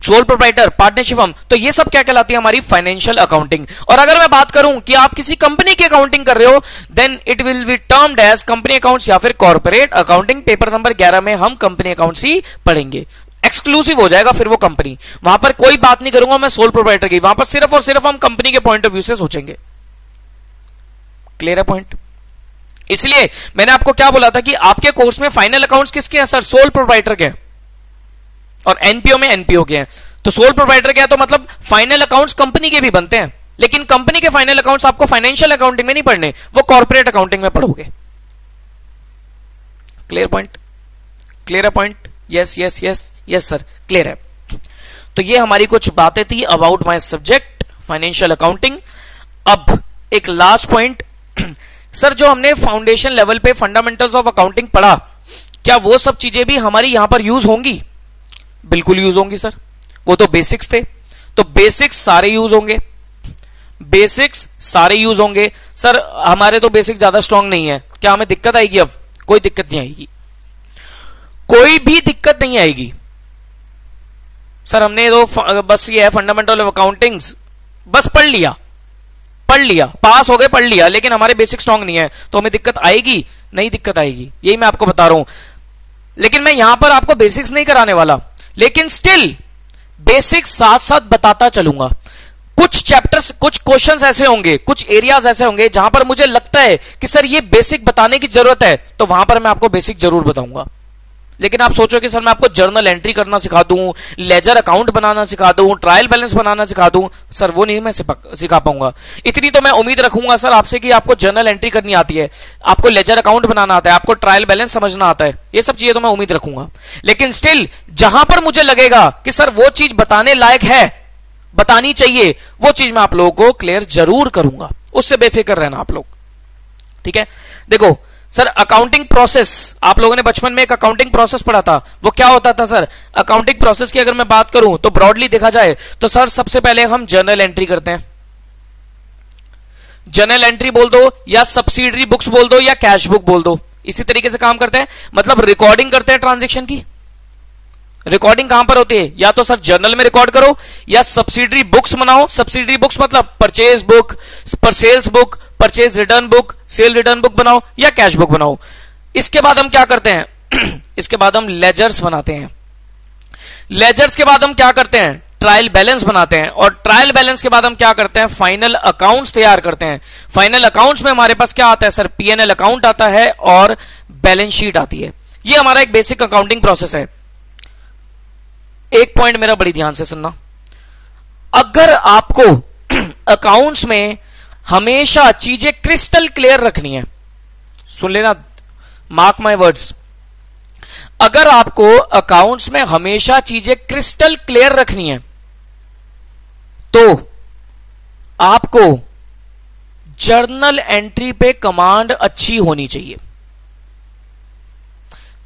S1: sole proprietor, partnership firm, तो ये सब क्या कहलाती है हमारी फाइनेंशियल अकाउंटिंग। और अगर मैं बात करूं कि आप किसी कंपनी की अकाउंटिंग कर रहे हो, then it will be termed as company accounts या फिर कॉर्पोरेट अकाउंटिंग। पेपर नंबर 11 में हम कंपनी अकाउंट्स ही पढ़ेंगे, एक्सक्लूसिव हो जाएगा फिर वो कंपनी, वहां पर कोई बात नहीं करूंगा मैं सोल प्रोप्राइटर की, वहां पर सिर्फ और सिर्फ हम कंपनी के पॉइंट ऑफ व्यू से सोचेंगे। क्लियर है पॉइंट? इसलिए मैंने आपको क्या बोला था कि आपके कोर्स में फाइनल अकाउंट्स किसके हैं सर? सोल प्रोप्राइटर के हैं, और एनपीओ में एनपीओ के हैं। तो सोल प्रोप्राइटर के हैं तो मतलब फाइनल अकाउंट्स कंपनी के भी बनते हैं, लेकिन कंपनी के फाइनल अकाउंट्स आपको फाइनेंशियल अकाउंटिंग में नहीं पढ़ने, वो कॉर्पोरेट अकाउंटिंग में पढ़ोगे। Clear point? क्लियर है point? Yes yes yes yes sir, clear है। तो ये हमारी कुछ बातें थी about my subject financial accounting. अब एक लास्ट पॉइंट, सर जो हमने फाउंडेशन लेवल पे फंडामेंटल्स ऑफ अकाउंटिंग पढ़ा, क्या वो सब चीजें भी हमारी यहां पर यूज होंगी? बिल्कुल यूज होंगी सर, वो तो बेसिक्स थे, तो बेसिक्स सारे यूज होंगे, बेसिक्स सारे यूज होंगे। सर हमारे तो बेसिक ज्यादा स्ट्रांग नहीं है, क्या हमें दिक्कत आएगी? अब कोई दिक्कत नहीं आएगी, कोई भी दिक्कत नहीं आएगी सर। हमने तो बस ये है फंडामेंटल ऑफ अकाउंटिंग्स बस पढ़ लिया, पास हो गए, पढ़ लिया, लेकिन हमारे बेसिक स्ट्रांग नहीं है, तो हमें दिक्कत आएगी? नहीं दिक्कत आएगी, यही मैं आपको बता रहा हूं। लेकिन मैं यहां पर आपको बेसिक्स नहीं कराने वाला, लेकिन स्टिल बेसिक्स साथ साथ बताता चलूंगा। कुछ चैप्टर्स, कुछ क्वेश्चंस ऐसे होंगे, कुछ एरियाज ऐसे होंगे जहां पर मुझे लगता है कि सर ये बेसिक बताने की जरूरत है, तो वहां पर मैं आपको बेसिक जरूर बताऊंगा। लेकिन आप सोचो कि सर मैं आपको जर्नल एंट्री करना सिखा दूं, लेजर अकाउंट बनाना सिखा दूं, ट्रायल बैलेंस बनाना सिखा दूं, सर वो नहीं मैं सिखा पाऊंगा। इतनी तो मैं उम्मीद रखूंगा सर आपसे कि आपको जर्नल एंट्री करनी आती है, आपको लेजर अकाउंट बनाना आता है, आपको ट्रायल बैलेंस समझना आता है, ये सब चीजें तो मैं उम्मीद रखूंगा। लेकिन स्टिल जहां पर मुझे लगेगा कि सर वो चीज बताने लायक है, बतानी चाहिए, वो चीज मैं आप लोगों को क्लियर जरूर करूंगा, उससे बेफिक्र रहना आप लोग। ठीक है, देखो सर अकाउंटिंग प्रोसेस, आप लोगों ने बचपन में एक अकाउंटिंग प्रोसेस पढ़ा था, वो क्या होता था सर? अकाउंटिंग प्रोसेस की अगर मैं बात करूं तो ब्रॉडली देखा जाए तो सर सबसे पहले हम जर्नल एंट्री करते हैं, जर्नल एंट्री बोल दो या सब्सिडरी बुक्स बोल दो या कैश बुक बोल दो, इसी तरीके से काम करते हैं। मतलब रिकॉर्डिंग करते हैं ट्रांजेक्शन की। रिकॉर्डिंग कहां पर होती है? या तो सर जर्नल में रिकॉर्ड करो या सब्सिडरी बुक्स बनाओ। सब्सिडरी बुक्स मतलब purchase book, sales book, purchase return book, sale return book बनाओ या कैश बुक बनाओ। इसके बाद हम क्या करते हैं? इसके बाद हम लेजर्स बनाते हैं। लेजर्स के बाद हम क्या करते हैं? ट्रायल बैलेंस बनाते हैं, और ट्रायल बैलेंस के बाद हम क्या करते हैं? फाइनल अकाउंट्स तैयार करते हैं। फाइनल अकाउंट्स में हमारे पास क्या आता है सर? पीएनएल अकाउंट आता है और बैलेंस शीट आती है। ये हमारा एक बेसिक अकाउंटिंग प्रोसेस है। एक पॉइंट मेरा बड़ी ध्यान से सुनना, अगर आपको अकाउंट्स में हमेशा चीजें क्रिस्टल क्लियर रखनी है, सुन लेना, मार्क माय वर्ड्स, अगर आपको अकाउंट्स में हमेशा चीजें क्रिस्टल क्लियर रखनी है तो आपको जर्नल एंट्री पे कमांड अच्छी होनी चाहिए।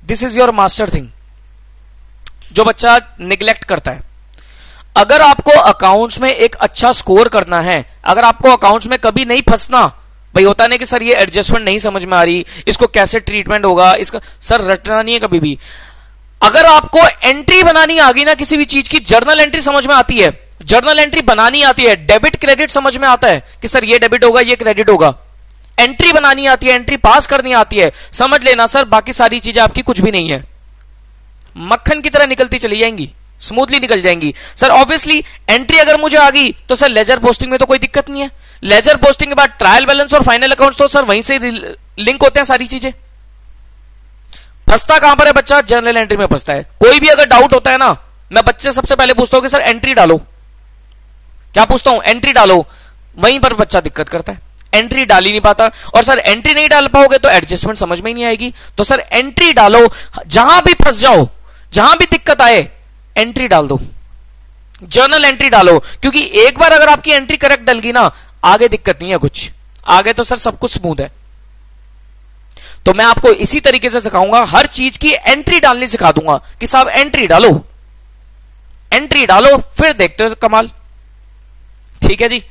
S1: This is your master thing, जो बच्चा निगलेक्ट करता है। अगर आपको अकाउंट्स में एक अच्छा स्कोर करना है, अगर आपको अकाउंट्स में कभी नहीं फंसना, भाई होता नहीं कि सर ये एडजस्टमेंट नहीं समझ में आ रही, इसको कैसे ट्रीटमेंट होगा, इसका सर रटना नहीं है कभी भी। अगर आपको एंट्री बनानी आ गई ना किसी भी चीज की, जर्नल एंट्री समझ में आती है, जर्नल एंट्री बनानी आती है, डेबिट क्रेडिट समझ में आता है कि सर ये डेबिट होगा ये क्रेडिट होगा, एंट्री बनानी आती है, एंट्री पास करनी आती है, समझ लेना सर बाकी सारी चीजें आपकी कुछ भी नहीं है, मक्खन की तरह निकलती चली जाएंगी, स्मूथली निकल जाएंगी। सर ऑब्वियसली एंट्री अगर मुझे आ गई तो सर लेजर पोस्टिंग में तो कोई दिक्कत नहीं है, लेजर पोस्टिंग के बाद ट्रायल बैलेंस और फाइनल अकाउंट्स तो सर वहीं से लिंक होते हैं सारी चीजें। फंसता कहां पर है बच्चा? जर्नल एंट्री में फंसता है। कोई भी अगर डाउट होता है ना, मैं बच्चे सबसे पहले पूछता हूं कि सर एंट्री डालो, क्या पूछता हूं? एंट्री डालो, वहीं पर बच्चा दिक्कत करता है, एंट्री डाल ही नहीं पाता। और सर एंट्री नहीं डाल पाओगे तो एडजस्टमेंट समझ में ही नहीं आएगी। तो सर एंट्री डालो, जहां भी फंस जाओ, जहां भी दिक्कत आए एंट्री डाल दो, जर्नल एंट्री डालो, क्योंकि एक बार अगर आपकी एंट्री करेक्ट डल गई ना, आगे दिक्कत नहीं है कुछ, आगे तो सर सब कुछ स्मूथ है। तो मैं आपको इसी तरीके से सिखाऊंगा, हर चीज की एंट्री डालनी सिखा दूंगा कि साहब एंट्री डालो, एंट्री डालो, फिर देखते हो कमाल। ठीक है जी,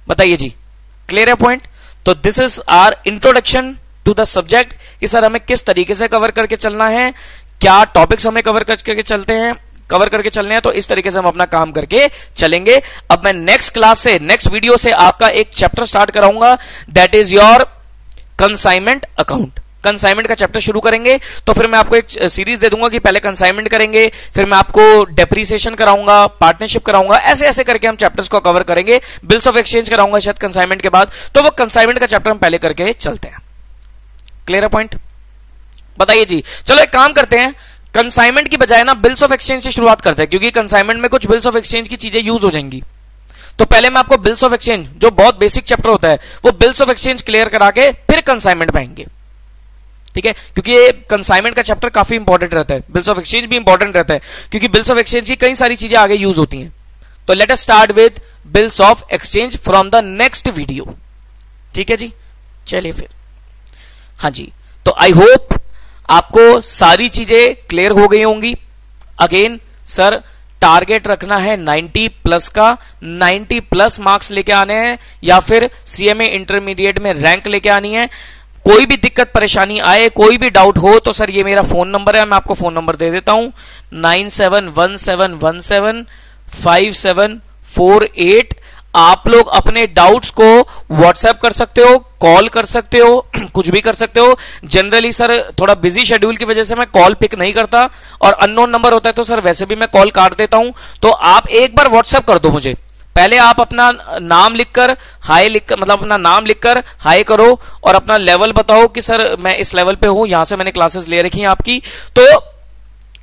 S1: बताइए जी, क्लियर है पॉइंट? तो this is our introduction to the subject कि सर हमें किस तरीके से कवर करके चलना है, क्या टॉपिक्स हमें कवर करके चलते हैं, कवर करके चलने हैं, तो इस तरीके से हम अपना काम करके चलेंगे। अब मैं नेक्स्ट क्लास से, नेक्स्ट वीडियो से आपका एक चैप्टर स्टार्ट कराऊंगा, that is your consignment account. Consignment का चैप्टर शुरू करेंगे, तो फिर मैं आपको एक सीरीज दे दूंगा कि पहले कंसाइनमेंट करेंगे, फिर मैं आपको डेप्रीसिएशन कराऊंगा, पार्टनरशिप कराऊंगा, ऐसे ऐसे करके हम चैप्टर्स को कवर करेंगे। बिल्स ऑफ एक्सचेंज कराऊंगा शायद कंसाइनमेंट के बाद, तो वो कंसाइनमेंट का चैप्टर हम पहले करके चलते हैं। क्लियर है पॉइंट? बताइए जी। चलो एक काम करते हैं, कंसाइनमेंट की बजाय ना बिल्स ऑफ एक्सचेंज से शुरुआत करते हैं, क्योंकि कंसाइनमेंट में कुछ बिल्स ऑफ एक्सचेंज की चीजें यूज हो जाएंगी। तो पहले मैं आपको बिल्स ऑफ एक्सचेंज, जो बहुत बेसिक चैप्टर होता है, वो बिल्स ऑफ एक्सचेंज क्लियर करा के फिर कंसाइनमेंट में आएंगे। ठीक है, क्योंकि ये कंसाइनमेंट का चैप्टर काफी इंपॉर्टेंट रहता है, बिल्स ऑफ एक्सचेंज भी इंपॉर्टेंट रहता है, क्योंकि बिल्स ऑफ एक्सचेंज की कई सारी चीजें आगे यूज होती हैं। तो let us start with bills of exchange from the next video. ठीक है जी, चलिए फिर। हाँ जी, तो आई होप आपको सारी चीजें क्लियर हो गई होंगी। अगेन सर टारगेट रखना है 90 प्लस का, 90 प्लस मार्क्स लेके आने हैं, या फिर सीएमए इंटरमीडिएट में रैंक लेके आनी है। कोई भी दिक्कत परेशानी आए, कोई भी डाउट हो, तो सर ये मेरा फोन नंबर है, मैं आपको फोन नंबर दे देता हूं, 9717175748। आप लोग अपने डाउट्स को व्हाट्सएप कर सकते हो, कॉल कर सकते हो, कुछ भी कर सकते हो। जनरली सर थोड़ा बिजी शेड्यूल की वजह से मैं कॉल पिक नहीं करता, और अननोन नंबर होता है तो सर वैसे भी मैं कॉल काट देता हूं। तो आप एक बार व्हाट्सएप कर दो मुझे, पहले आप अपना नाम लिखकर हाई लिखकर, मतलब अपना नाम लिखकर हाई करो, और अपना लेवल बताओ कि सर मैं इस लेवल पे हूं, यहां से मैंने क्लासेस ले रखी हैं आपकी, तो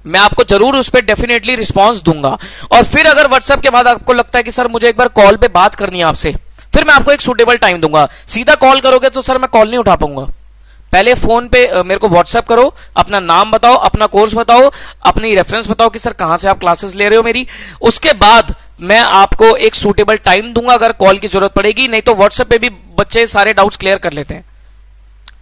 S1: मैं आपको जरूर उस पर डेफिनेटली रिस्पांस दूंगा। और फिर अगर व्हाट्सएप के बाद आपको लगता है कि सर मुझे एक बार कॉल पे बात करनी है आपसे, फिर मैं आपको एक सूटेबल टाइम दूंगा। सीधा कॉल करोगे तो सर मैं कॉल नहीं उठा पाऊंगा। पहले फोन पे मेरे को व्हाट्सएप करो, अपना नाम बताओ, अपना कोर्स बताओ, अपनी रेफरेंस बताओ कि सर कहां से आप क्लासेस ले रहे हो मेरी। उसके बाद मैं आपको एक सूटेबल टाइम दूंगा अगर कॉल की जरूरत पड़ेगी, नहीं तो व्हाट्सएप पे भी बच्चे सारे डाउट्स क्लियर कर लेते हैं।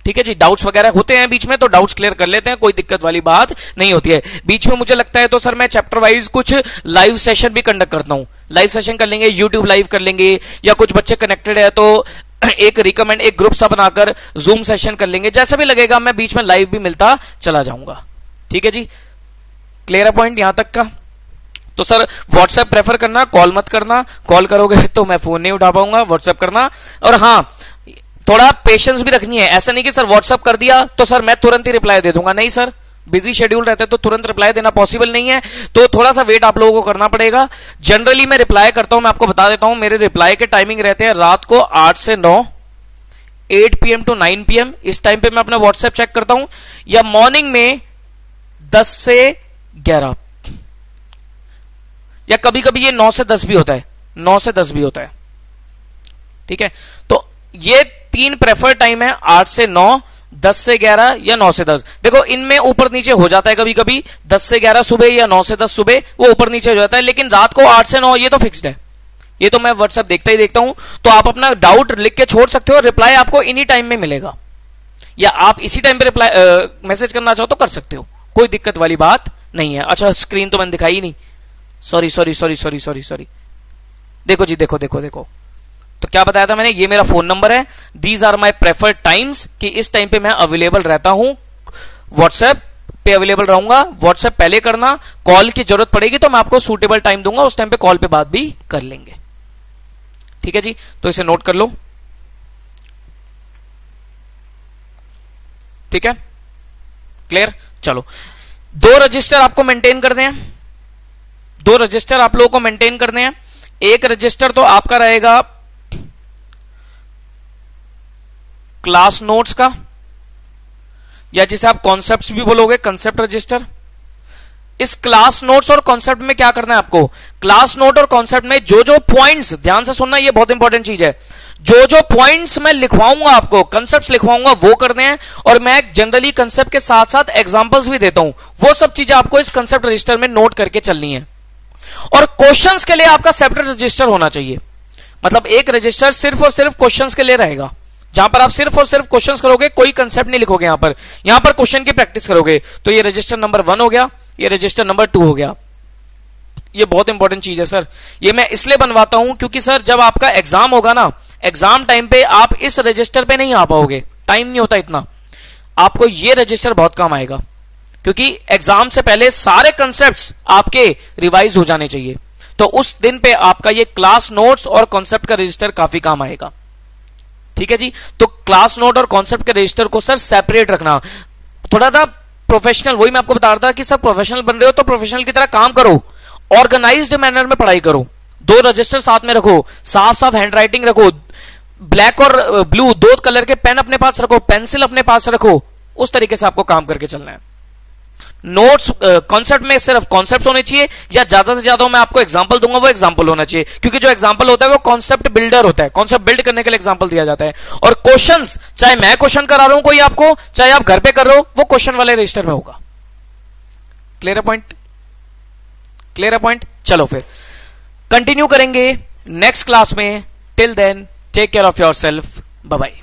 S1: ठीक है जी, डाउट्स वगैरह होते हैं बीच में तो डाउट्स क्लियर कर लेते हैं, कोई दिक्कत वाली बात नहीं होती है। बीच में मुझे लगता है तो सर मैं चैप्टर वाइज कुछ लाइव सेशन भी कंडक्ट करता हूं, लाइव सेशन कर लेंगे, यूट्यूब लाइव कर लेंगे, या कुछ बच्चे कनेक्टेड है तो एक ग्रुप सा बनाकर जूम सेशन कर लेंगे, जैसा भी लगेगा मैं बीच में लाइव भी मिलता चला जाऊंगा। ठीक है जी, क्लियर है पॉइंट यहां तक का? तो सर व्हाट्सएप प्रेफर करना, कॉल मत करना, कॉल करोगे तो मैं फोन नहीं उठा पाऊंगा, व्हाट्सएप करना। और हाँ, थोड़ा पेशेंस भी रखनी है, ऐसा नहीं कि सर व्हाट्सएप कर दिया तो सर मैं तुरंत ही रिप्लाई दे दूंगा, नहीं सर, बिजी शेड्यूल रहता है तो तुरंत रिप्लाई देना पॉसिबल नहीं है, तो थोड़ा सा वेट आप लोगों को करना पड़ेगा। जनरली मैं रिप्लाई करता हूं, मैं आपको बता देता हूं, मेरे रिप्लाई के टाइमिंग रहते हैं रात को 8 से 9, 8 PM to 9 PM, इस टाइम पे मैं अपना व्हाट्सएप चेक करता हूं, या मॉर्निंग में 10 से 11, या कभी कभी ये 9 से 10 भी होता है, 9 से 10 भी होता है। ठीक है, तो ये 3 प्रेफर टाइम है, 8 से 9, 10 से 11 या 9 से 10। देखो इनमें ऊपर नीचे हो जाता है कभी कभी, 10 से 11 सुबह या 9 से 10 सुबह, वो ऊपर नीचे हो जाता है, लेकिन रात को 8 से 9 ये तो फिक्स्ड है, ये तो मैं व्हाट्सएप देखता ही देखता हूं। तो आप अपना डाउट लिख के छोड़ सकते हो, रिप्लाई आपको इन्हीं टाइम में मिलेगा, या आप इसी टाइम पे रिप्लाई मैसेज करना चाहो तो कर सकते हो, कोई दिक्कत वाली बात नहीं है। अच्छा स्क्रीन तो मैंने दिखाई ही नहीं, सॉरी, देखो जी, देखो। तो क्या बताया था मैंने, ये मेरा फोन नंबर है, these are my preferred times, कि इस टाइम पे मैं अवेलेबल रहता हूं, व्हाट्सएप पे अवेलेबल रहूंगा, व्हाट्सएप पहले करना, कॉल की जरूरत पड़ेगी तो मैं आपको सूटेबल टाइम दूंगा, उस टाइम पे कॉल पे बात भी कर लेंगे। ठीक है जी, तो इसे नोट कर लो। ठीक है, क्लियर। चलो, दो रजिस्टर आपको मेंटेन करने हैं, दो रजिस्टर आप लोगों को मेंटेन करने हैं। एक रजिस्टर तो आपका रहेगा क्लास नोट्स का, या जिसे आप कॉन्सेप्ट्स भी बोलोगे, कंसेप्ट रजिस्टर। इस क्लास नोट्स और कॉन्सेप्ट में क्या करना है आपको, क्लास नोट और कॉन्सेप्ट में जो जो पॉइंट्स, ध्यान से सुनना, ये बहुत इंपॉर्टेंट चीज है, जो जो पॉइंट्स मैं लिखवाऊंगा आपको, कंसेप्ट्स लिखवाऊंगा, वो करने हैं। और मैं जनरली कंसेप्ट के साथ साथ एग्जांपल्स भी देता हूं, वो सब चीजें आपको इस कंसेप्ट रजिस्टर में नोट करके चलनी है। और क्वेश्चंस के लिए आपका सेपरेट रजिस्टर होना चाहिए, मतलब एक रजिस्टर सिर्फ और सिर्फ क्वेश्चंस के लिए रहेगा, जहां पर आप सिर्फ और सिर्फ क्वेश्चंस करोगे, कोई कंसेप्ट नहीं लिखोगे। यहां पर क्वेश्चन की प्रैक्टिस करोगे। तो ये रजिस्टर नंबर 1 हो गया, ये रजिस्टर नंबर 2 हो गया। ये बहुत इंपॉर्टेंट चीज है सर, ये मैं इसलिए बनवाता हूं क्योंकि सर जब आपका एग्जाम होगा ना, एग्जाम टाइम पे आप इस रजिस्टर पे नहीं आ पाओगे, टाइम नहीं होता इतना। आपको ये रजिस्टर बहुत काम आएगा, क्योंकि एग्जाम से पहले सारे कंसेप्ट्स आपके रिवाइज हो जाने चाहिए। तो उस दिन पे आपका ये क्लास नोट्स और कॉन्सेप्ट का रजिस्टर काफी काम आएगा। ठीक है जी, तो क्लास नोट और कॉन्सेप्ट के रजिस्टर को सर सेपरेट रखना, थोड़ा सा प्रोफेशनल, वही मैं आपको बता रहा था कि सर प्रोफेशनल बन रहे हो तो प्रोफेशनल की तरह काम करो, ऑर्गेनाइज्ड मैनर में पढ़ाई करो। दो रजिस्टर साथ में रखो, साफ साफ हैंडराइटिंग रखो, ब्लैक और ब्लू दो कलर के पेन अपने पास रखो, पेंसिल अपने पास रखो, उस तरीके से आपको काम करके चलना है। नोट्स कॉन्सेप्ट में सिर्फ कॉन्सेप्ट होने चाहिए, या ज्यादा से ज्यादा मैं आपको एग्जांपल दूंगा वो एग्जांपल होना चाहिए, क्योंकि जो एग्जांपल होता है वो कॉन्सेप्ट बिल्डर होता है, कॉन्सेप्ट बिल्ड करने के लिए एग्जांपल दिया जाता है। और क्वेश्चंस, चाहे मैं क्वेश्चन करा रहा हूं कोई आपको, चाहे आप घर पे कर रहे हो, वो क्वेश्चन वाले रजिस्टर में होगा। क्लियर है पॉइंट, क्लियर है पॉइंट। चलो फिर कंटिन्यू करेंगे नेक्स्ट क्लास में। Till then take care of yourself, bye bye.